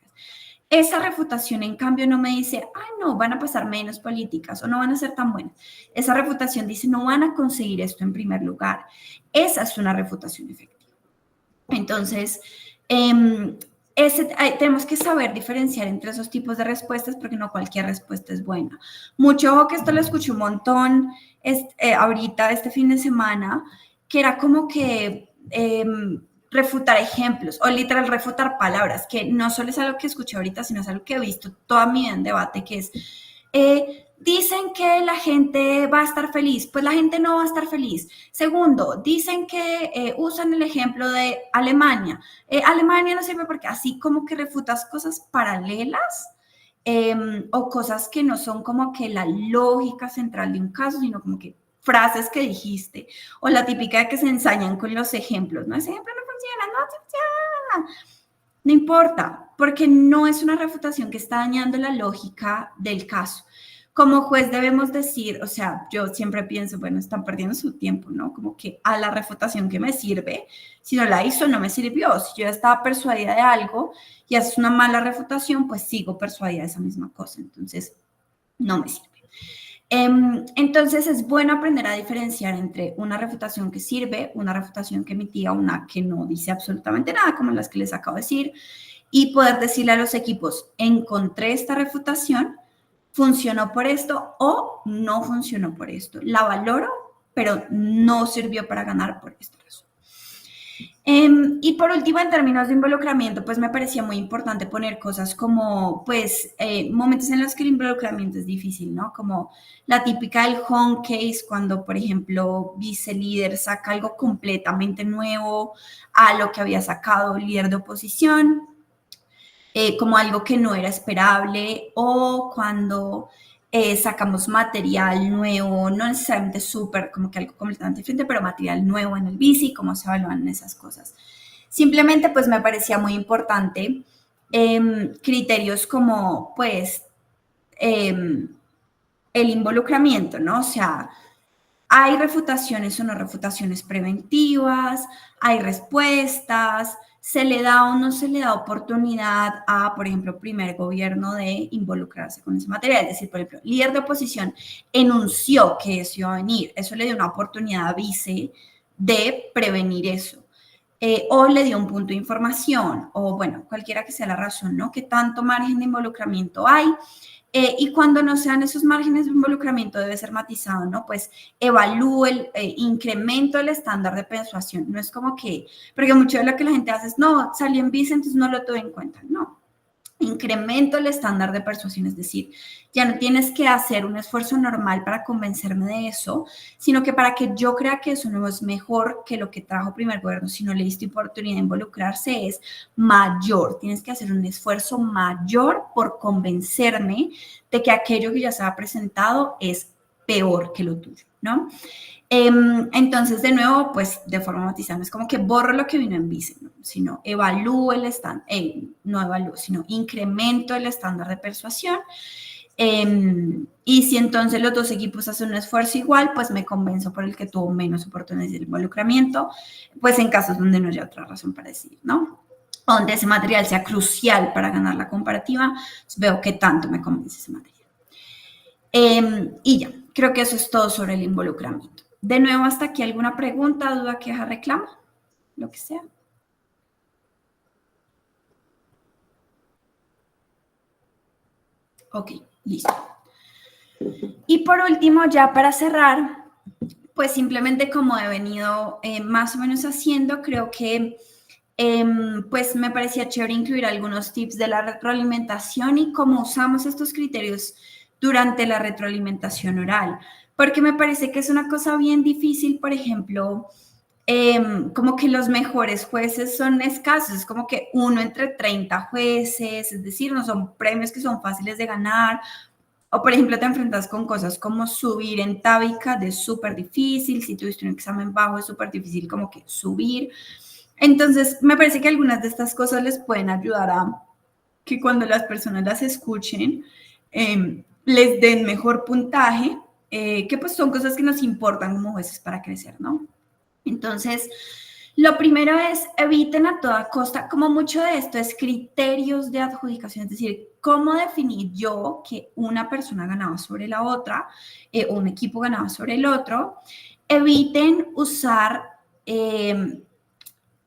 Esa refutación, en cambio, no me dice, no, van a pasar menos políticas o no van a ser tan buenas. Esa refutación dice, no van a conseguir esto en primer lugar. Esa es una refutación efectiva. Entonces, tenemos que saber diferenciar entre esos tipos de respuestas porque no cualquier respuesta es buena. Mucho ojo que esto lo escuché un montón ahorita, este fin de semana, que era como que refutar ejemplos o literal refutar palabras, que no solo es algo que escuché ahorita, sino es algo que he visto toda mi vida en debate, que es... dicen que la gente va a estar feliz, pues la gente no va a estar feliz. Segundo, dicen que usan el ejemplo de Alemania. Alemania no sirve porque así como que refutas cosas paralelas o cosas que no son como que la lógica central de un caso, sino como que frases que dijiste o la típica de que se ensañan con los ejemplos. No, ese ejemplo no funciona, no funciona. No importa, porque no es una refutación que está dañando la lógica del caso. Como juez debemos decir, o sea, yo siempre pienso, bueno, están perdiendo su tiempo, ¿no? Como que a la refutación que me sirve, si no la hizo, no me sirvió. Si yo ya estaba persuadida de algo y es una mala refutación, pues sigo persuadida de esa misma cosa. Entonces, no me sirve. Entonces, es bueno aprender a diferenciar entre una refutación que sirve, una refutación que mitiga, una que no dice absolutamente nada, como las que les acabo de decir, y poder decirle a los equipos, encontré esta refutación, funcionó por esto o no funcionó por esto. La valoro, pero no sirvió para ganar por esta razón. Y por último, en términos de involucramiento, pues me parecía muy importante poner cosas como, pues, momentos en los que el involucramiento es difícil, ¿no? Como la típica del home case, cuando, por ejemplo, vice líder saca algo completamente nuevo a lo que había sacado el líder de oposición, como algo que no era esperable, o cuando sacamos material nuevo, no necesariamente súper, como que algo completamente diferente, pero material nuevo en el bici, cómo se evalúan esas cosas. Simplemente, pues me parecía muy importante criterios como, pues, el involucramiento, ¿no? O sea, hay refutaciones o no refutaciones preventivas, hay respuestas, se le da o no se le da oportunidad a, por ejemplo, primer gobierno de involucrarse con ese material. Es decir, por ejemplo, líder de oposición enunció que eso iba a venir. Eso le dio una oportunidad a vice de prevenir eso. O le dio un punto de información, o bueno, cualquiera que sea la razón, ¿no? ¿Qué tanto margen de involucramiento hay? Y cuando no sean esos márgenes de involucramiento debe ser matizado, ¿no? Pues evalúe el incremento del estándar de persuasión. No es como que, porque mucho de lo que la gente hace es, no, salió en vice, entonces no lo tuve en cuenta. No. Incremento el estándar de persuasión, es decir, ya no tienes que hacer un esfuerzo normal para convencerme de eso, sino que para que yo crea que eso no es mejor que lo que trajo primer gobierno, si no le diste oportunidad de involucrarse, es mayor. Tienes que hacer un esfuerzo mayor por convencerme de que aquello que ya se ha presentado es peor que lo tuyo, ¿no? Entonces, de nuevo, pues de forma matizada, no es como que borro lo que vino en vice, ¿no? Sino evalúo el estándar, no evalúo, sino incremento el estándar de persuasión. Y si entonces los dos equipos hacen un esfuerzo igual, pues me convenzo por el que tuvo menos oportunidades de involucramiento, pues en casos donde no haya otra razón para decidir, ¿no? Donde ese material sea crucial para ganar la comparativa, pues veo qué tanto me convence ese material. Y ya, creo que eso es todo sobre el involucramiento. De nuevo, hasta aquí, ¿alguna pregunta, duda, queja, reclamo? Lo que sea. Ok, listo. Y por último, ya para cerrar, pues simplemente como he venido más o menos haciendo, creo que pues me parecía chévere incluir algunos tips de la retroalimentación y cómo usamos estos criterios durante la retroalimentación oral, porque me parece que es una cosa bien difícil, por ejemplo, como que los mejores jueces son escasos, es como que uno entre 30 jueces, es decir, no son premios que son fáciles de ganar, o por ejemplo te enfrentas con cosas como subir en tábica de súper difícil, si tuviste un examen bajo es súper difícil como que subir. Entonces, me parece que algunas de estas cosas les pueden ayudar a que cuando las personas las escuchen, les den mejor puntaje, que pues son cosas que nos importan como jueces para crecer, ¿no? Entonces, lo primero es eviten a toda costa, como mucho de esto es criterios de adjudicación, es decir, cómo definir yo que una persona ganaba sobre la otra o un equipo ganaba sobre el otro. Eviten usar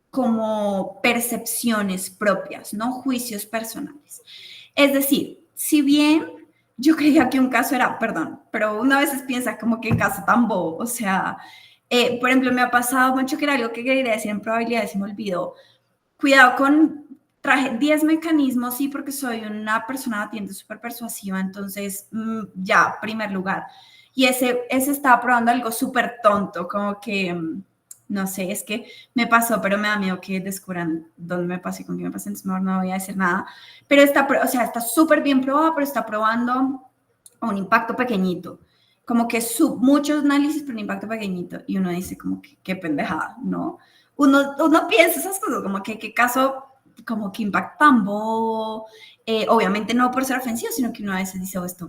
como percepciones propias, ¿no? Juicios personales. Es decir, si bien yo creía que un caso era, perdón, pero una vez piensa como que caso tan bobo, o sea, por ejemplo, me ha pasado mucho que era algo que quería decir en probabilidades y me olvidó. Cuidado con, traje 10 mecanismos, sí, porque soy una persona batiente súper persuasiva, entonces, ya, primer lugar. Y ese estaba probando algo súper tonto, como que, no sé, es que me pasó, pero me da miedo que descubran dónde me pasó y con quién me pasó, entonces mejor no voy a decir nada. Pero está, o sea, está súper bien probado, pero está probando a un impacto pequeñito. Como que muchos análisis, pero un impacto pequeñito. Y uno dice como que qué pendejada, ¿no? Uno piensa esas cosas, como que qué caso, como que impactan bobo. Obviamente no por ser ofensivo, sino que uno a veces dice, oh, esto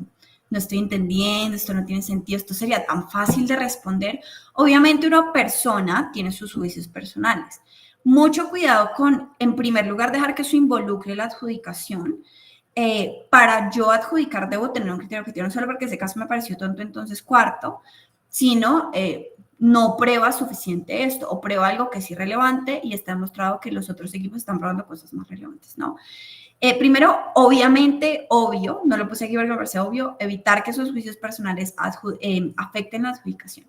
no estoy entendiendo, esto no tiene sentido, esto sería tan fácil de responder. Obviamente una persona tiene sus juicios personales. Mucho cuidado con, en primer lugar, dejar que eso involucre la adjudicación. Para yo adjudicar debo tener un criterio no solo porque ese caso me pareció tonto, entonces cuarto, sino no prueba suficiente esto o prueba algo que es irrelevante y está demostrado que los otros equipos están probando cosas más relevantes, ¿no? Primero, obviamente, obvio, no lo puse aquí porque me parece obvio, evitar que sus juicios personales afecten la adjudicación.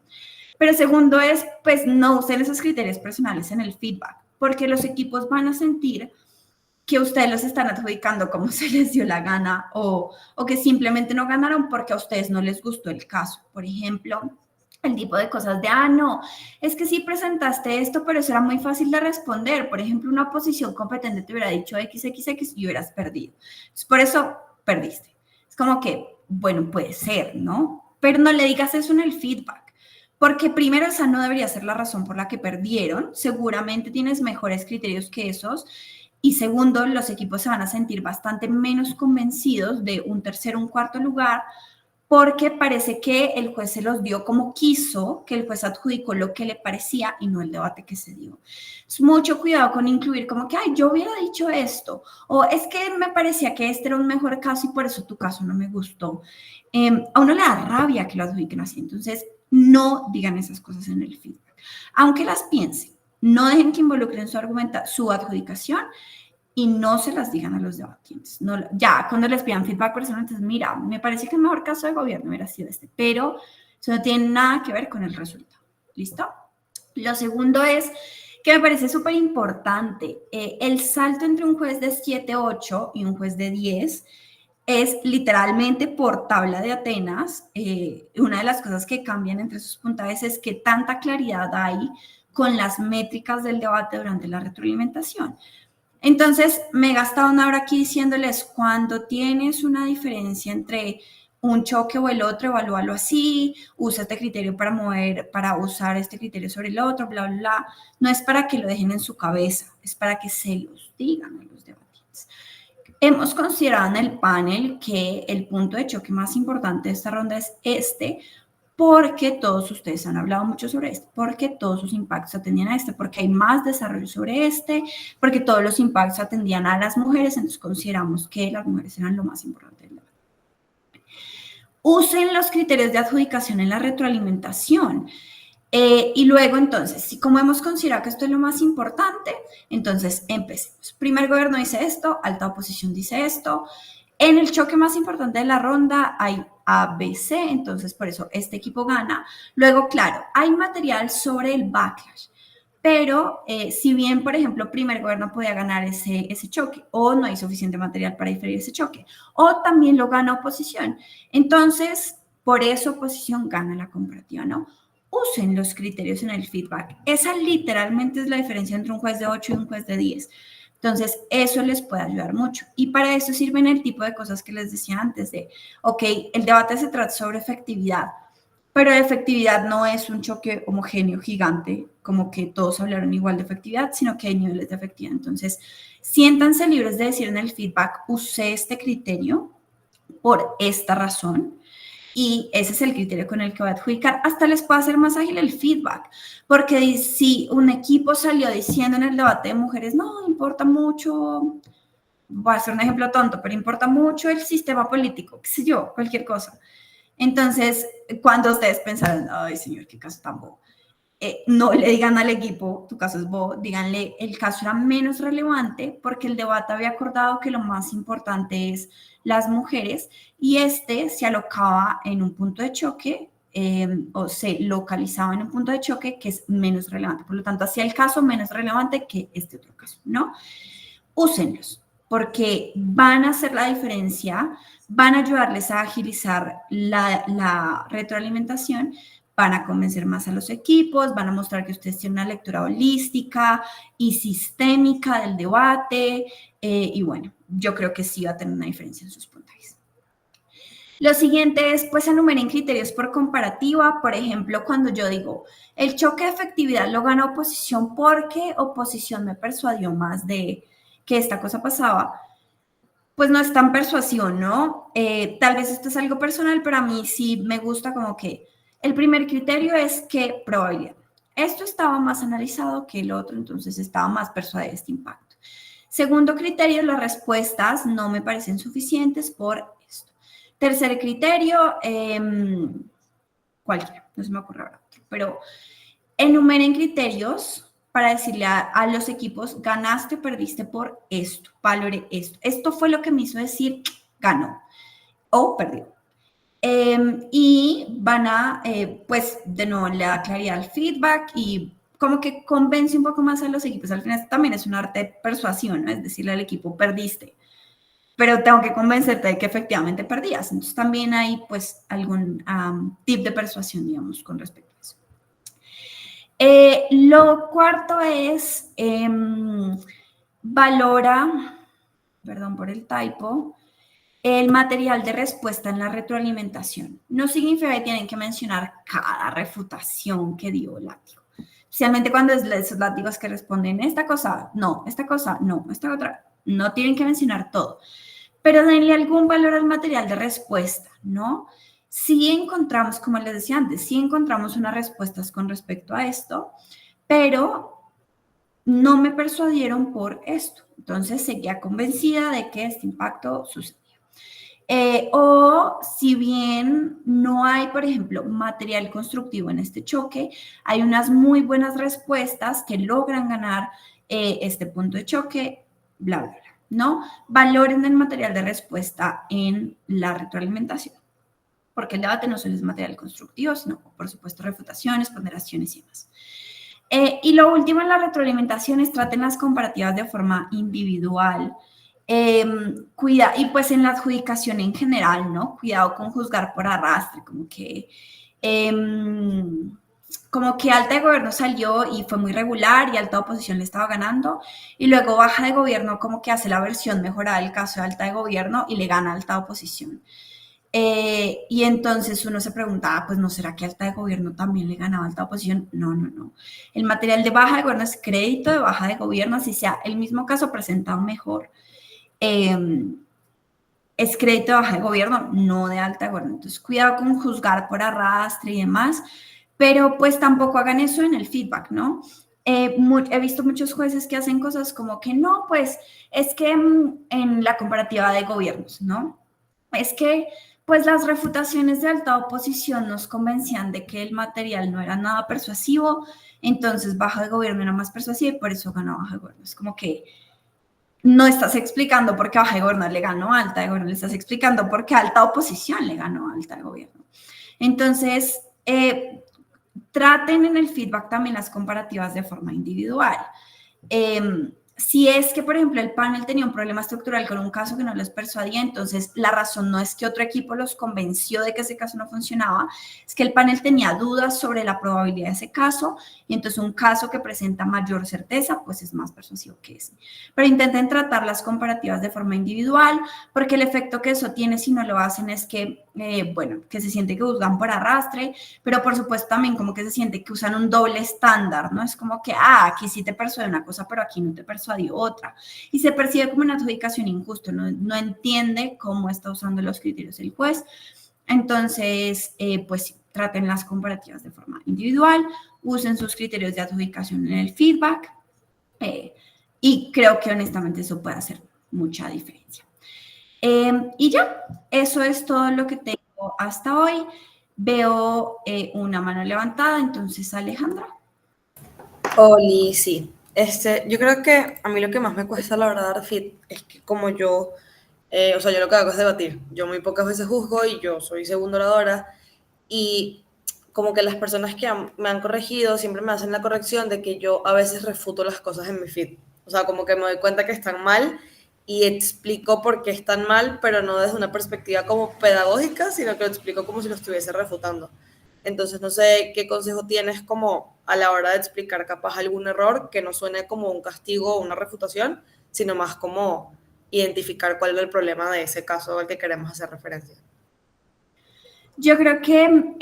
Pero segundo es, pues, no usen esos criterios personales en el feedback, porque los equipos van a sentir que ustedes los están adjudicando como se les dio la gana o que simplemente no ganaron porque a ustedes no les gustó el caso. Por ejemplo, el tipo de cosas de, no, es que sí presentaste esto, pero eso era muy fácil de responder. Por ejemplo, una oposición competente te hubiera dicho XXX y hubieras perdido. Entonces, por eso perdiste. Es como que, bueno, puede ser, ¿no? Pero no le digas eso en el feedback. Porque primero, esa no debería ser la razón por la que perdieron. Seguramente tienes mejores criterios que esos. Y segundo, los equipos se van a sentir bastante menos convencidos de un tercer o un cuarto lugar porque parece que el juez se los dio como quiso, que el juez adjudicó lo que le parecía y no el debate que se dio. Es mucho cuidado con incluir como que, ay, yo hubiera dicho esto, o es que me parecía que este era un mejor caso y por eso tu caso no me gustó. A uno le da rabia que lo adjudiquen así, entonces no digan esas cosas en el feedback. Aunque las piensen, no dejen que involucren su adjudicación y no se las digan a los debatientes. No, ya cuando les pidan feedback personal, entonces, mira, me parece que el mejor caso de gobierno hubiera sido este, pero eso no tiene nada que ver con el resultado. ¿Listo? Lo segundo es que me parece súper importante, el salto entre un juez de 7-8 y un juez de 10 es literalmente por tabla de Atenas. Una de las cosas que cambian entre sus puntajes es que tanta claridad hay con las métricas del debate durante la retroalimentación. Entonces, me he gastado una hora aquí diciéndoles cuando tienes una diferencia entre un choque o el otro, evalúalo así, usa este criterio para usar este criterio sobre el otro, bla, bla, bla. No es para que lo dejen en su cabeza, es para que se los digan a los debatientes. Hemos considerado en el panel que el punto de choque más importante de esta ronda es este, porque todos ustedes han hablado mucho sobre este, porque todos sus impactos atendían a este, porque hay más desarrollo sobre este, porque todos los impactos atendían a las mujeres, entonces consideramos que las mujeres eran lo más importante del debate. Usen los criterios de adjudicación en la retroalimentación. Y luego, entonces, si como hemos considerado que esto es lo más importante, entonces empecemos. Primer gobierno dice esto, alta oposición dice esto. En el choque más importante de la ronda hay A, B, C, entonces por eso este equipo gana. Luego, claro, hay material sobre el backlash, pero si bien, por ejemplo, primer gobierno podía ganar ese choque o no hay suficiente material para diferir ese choque, o también lo gana oposición. Entonces, por eso oposición gana la comparativa, ¿no? Usen los criterios en el feedback. Esa literalmente es la diferencia entre un juez de 8 y un juez de 10. Entonces, eso les puede ayudar mucho. Y para eso sirven el tipo de cosas que les decía antes de, ok, el debate se trata sobre efectividad, pero efectividad no es un choque homogéneo gigante, como que todos hablaron igual de efectividad, sino que hay niveles de efectividad. Entonces, siéntanse libres de decir en el feedback, usé este criterio por esta razón, y ese es el criterio con el que voy a adjudicar. Hasta les puede hacer más ágil el feedback, porque si un equipo salió diciendo en el debate de mujeres, no, importa mucho, voy a hacer un ejemplo tonto, pero importa mucho el sistema político, qué sé yo, cualquier cosa. Entonces, cuando ustedes pensaron, ay, señor, qué caso tan bobo, no le digan al equipo, tu caso es bobo, díganle, el caso era menos relevante porque el debate había acordado que lo más importante es las mujeres y este se alocaba en un punto de choque o se localizaba en un punto de choque que es menos relevante. Por lo tanto, hacía el caso menos relevante que este otro caso, ¿no? Úsenlos porque van a hacer la diferencia, van a ayudarles a agilizar la retroalimentación, van a convencer más a los equipos, van a mostrar que ustedes tienen una lectura holística y sistémica del debate, y bueno, yo creo que sí va a tener una diferencia en sus puntajes. Lo siguiente es, pues, enumeren criterios por comparativa. Por ejemplo, cuando yo digo, el choque de efectividad lo gana oposición porque oposición me persuadió más de que esta cosa pasaba, pues no es tan persuasión, ¿no? Tal vez esto es algo personal, pero a mí sí me gusta como que el primer criterio es que probabilidad. Esto estaba más analizado que el otro, entonces estaba más persuadido este impacto. Segundo criterio, las respuestas no me parecen suficientes por esto. Tercer criterio, cualquiera, no se me ocurre ahora otro, pero enumeren criterios para decirle a los equipos, ganaste o perdiste por esto, valore esto. Esto fue lo que me hizo decir, ganó o perdió. Y van a, pues, de nuevo, le da claridad al feedback y como que convence un poco más a los equipos. Al final también es un arte de persuasión, ¿no? Es decirle al equipo, perdiste, pero tengo que convencerte de que efectivamente perdías. Entonces también hay, pues, algún tip de persuasión, digamos, con respecto a eso. Lo cuarto es, valora, perdón por el typo, el material de respuesta en la retroalimentación. No significa que tienen que mencionar cada refutación que dio látigo. Especialmente cuando es esos látigos que responden esta cosa, no, esta cosa, no, esta otra. No tienen que mencionar todo. Pero denle algún valor al material de respuesta, ¿no? Sí encontramos, como les decía antes, sí encontramos unas respuestas con respecto a esto, pero no me persuadieron por esto. Entonces seguía convencida de que este impacto sucedía. O si bien no hay, por ejemplo, material constructivo en este choque, hay unas muy buenas respuestas que logran ganar este punto de choque, bla, bla, bla. ¿no? Valoren el material de respuesta en la retroalimentación, porque el debate no solo es material constructivo, sino, por supuesto, refutaciones, ponderaciones y demás. Y lo último en la retroalimentación es traten las comparativas de forma individual. Y pues en la adjudicación en general, ¿no? Cuidado con juzgar por arrastre, como que alta de gobierno salió y fue muy regular y alta oposición le estaba ganando, y luego baja de gobierno como que hace la versión mejorada del caso de alta de gobierno y le gana alta oposición. Y entonces uno se preguntaba, pues ¿no será que alta de gobierno también le ganaba alta oposición? No, no, no. El material de baja de gobierno es crédito de baja de gobierno, así sea el mismo caso presentado mejor. Es crédito de baja de gobierno, no de alta de gobierno. Entonces, cuidado con juzgar por arrastre y demás, pero pues tampoco hagan eso en el feedback, ¿no? He visto muchos jueces que hacen cosas como que no, pues es que en la comparativa de gobiernos, ¿no? Es que pues las refutaciones de alta oposición nos convencían de que el material no era nada persuasivo, entonces baja de gobierno era más persuasiva y por eso ganó baja de gobierno. Es como que no estás explicando por qué baja de gobierno le ganó alta de gobierno, le estás explicando por qué alta oposición le ganó alta de gobierno. Entonces, traten en el feedback también las comparativas de forma individual. Si es que, por ejemplo, el panel tenía un problema estructural con un caso que no les persuadía, entonces la razón no es que otro equipo los convenció de que ese caso no funcionaba, es que el panel tenía dudas sobre la probabilidad de ese caso, y entonces un caso que presenta mayor certeza, pues es más persuasivo que ese. Pero intenten tratar las comparativas de forma individual, porque el efecto que eso tiene si no lo hacen es que, bueno, que se siente que juzgan por arrastre, pero por supuesto también como que se siente que usan un doble estándar, ¿no? Es como que, aquí sí te persuade una cosa, pero aquí no te persuadió otra. Y se percibe como una adjudicación injusta, no entiende cómo está usando los criterios el juez. Entonces, pues sí, traten las comparativas de forma individual, usen sus criterios de adjudicación en el feedback, y creo que honestamente eso puede hacer mucha diferencia. Y ya, eso es todo lo que tengo hasta hoy. Veo una mano levantada, entonces Alejandra. Oli, sí. Yo creo que a mí lo que más me cuesta a la hora de dar fit es que como yo, o sea, yo lo que hago es debatir. Yo muy pocas veces juzgo y yo soy segunda oradora y como que las personas que me han corregido siempre me hacen la corrección de que yo a veces refuto las cosas en mi feed. O sea, como que me doy cuenta que están mal y explico por qué están mal, pero no desde una perspectiva como pedagógica, sino que lo explico como si lo estuviese refutando. Entonces, no sé qué consejo tienes como a la hora de explicar capaz algún error que no suene como un castigo o una refutación, sino más como identificar cuál es el problema de ese caso al que queremos hacer referencia. Yo creo que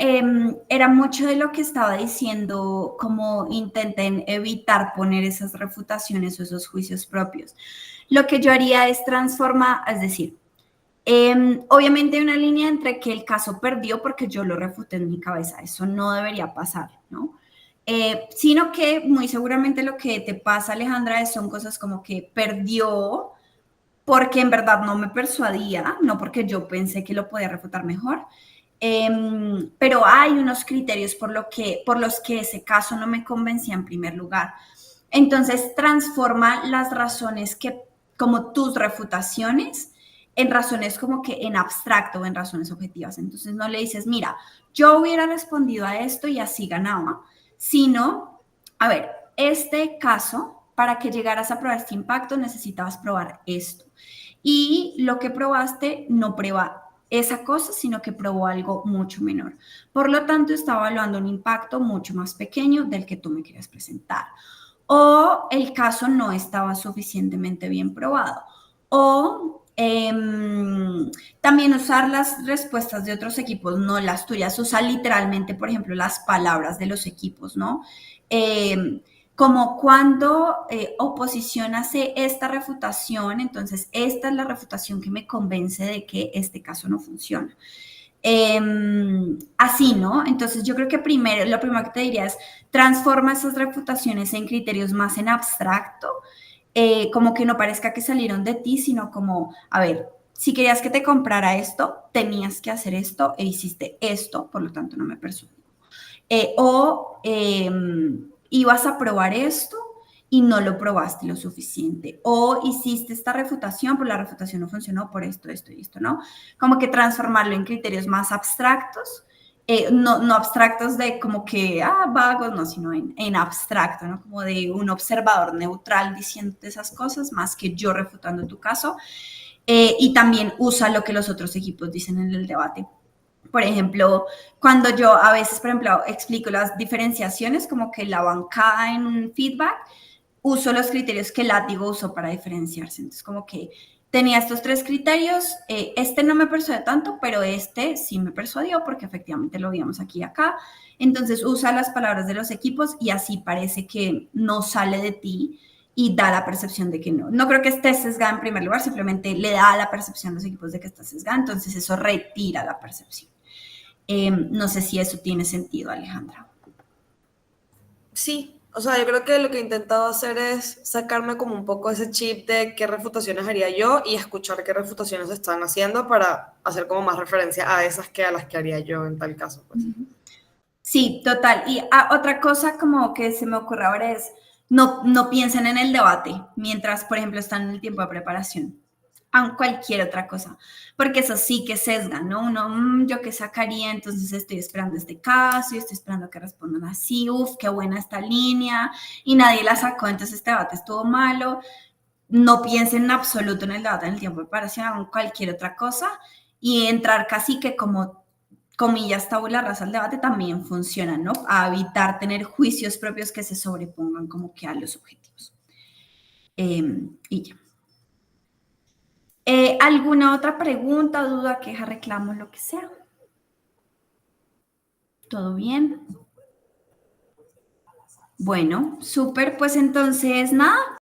era mucho de lo que estaba diciendo, como intenten evitar poner esas refutaciones o esos juicios propios. Lo que yo haría es transformar, es decir, obviamente hay una línea entre que el caso perdió porque yo lo refuté en mi cabeza, eso no debería pasar, ¿no? Sino que muy seguramente lo que te pasa, Alejandra, son cosas como que perdió porque en verdad no me persuadía, no porque yo pensé que lo podía refutar mejor, pero hay unos criterios por los que ese caso no me convencía en primer lugar. Entonces, transforma las razones como tus refutaciones, en razones como que en abstracto o en razones objetivas. Entonces, no le dices, mira, yo hubiera respondido a esto y así ganaba, sino, a ver, este caso, para que llegaras a probar este impacto, necesitabas probar esto. Y lo que probaste no prueba esa cosa, sino que probó algo mucho menor. Por lo tanto, estaba evaluando un impacto mucho más pequeño del que tú me querías presentar. O el caso no estaba suficientemente bien probado. O también usar las respuestas de otros equipos, no las tuyas. Usar literalmente, por ejemplo, las palabras de los equipos, ¿no? Como cuando oposición hace esta refutación, entonces esta es la refutación que me convence de que este caso no funciona. Así, ¿no? Entonces yo creo que lo primero que te diría es transforma esas refutaciones en criterios más en abstracto, como que no parezca que salieron de ti, sino como, a ver, si querías que te comprara esto, tenías que hacer esto e hiciste esto, por lo tanto no me persuadió. O ibas a probar esto y no lo probaste lo suficiente. O hiciste esta refutación, pero la refutación no funcionó por esto, esto y esto, ¿no? Como que transformarlo en criterios más abstractos, no abstractos de como que, vagos, no, sino en abstracto, ¿no? Como de un observador neutral diciéndote esas cosas, más que yo refutando tu caso. Y también usa lo que los otros equipos dicen en el debate. Por ejemplo, cuando yo a veces, por ejemplo, explico las diferenciaciones, como que la bancada en un feedback, uso los criterios que Látigo usó para diferenciarse. Entonces, como que tenía estos 3 criterios, este no me persuadió tanto, pero este sí me persuadió porque efectivamente lo vimos aquí y acá. Entonces, usa las palabras de los equipos y así parece que no sale de ti y da la percepción de que no. No creo que esté sesgada en primer lugar, simplemente le da la percepción a los equipos de que está sesgada, entonces eso retira la percepción. No sé si eso tiene sentido, Alejandra. Sí, o sea, yo creo que lo que he intentado hacer es sacarme como un poco ese chip de qué refutaciones haría yo y escuchar qué refutaciones están haciendo para hacer como más referencia a esas que a las que haría yo en tal caso, pues. Sí, total. Y otra cosa como que se me ocurre ahora es, no piensen en el debate mientras, por ejemplo, están en el tiempo de preparación. A cualquier otra cosa, porque eso sí que sesga, ¿no? Uno, yo qué sacaría, entonces estoy esperando este caso y estoy esperando que respondan así, qué buena esta línea, y nadie la sacó, entonces este debate estuvo malo. No piensen en absoluto en el debate en el tiempo de preparación, hagan cualquier otra cosa y entrar casi que como comillas tabula rasa al debate también funciona, ¿no? A evitar tener juicios propios que se sobrepongan como que a los objetivos. Y ya. ¿Alguna otra pregunta, duda, queja, reclamo, lo que sea? ¿Todo bien? Bueno, súper, pues entonces nada,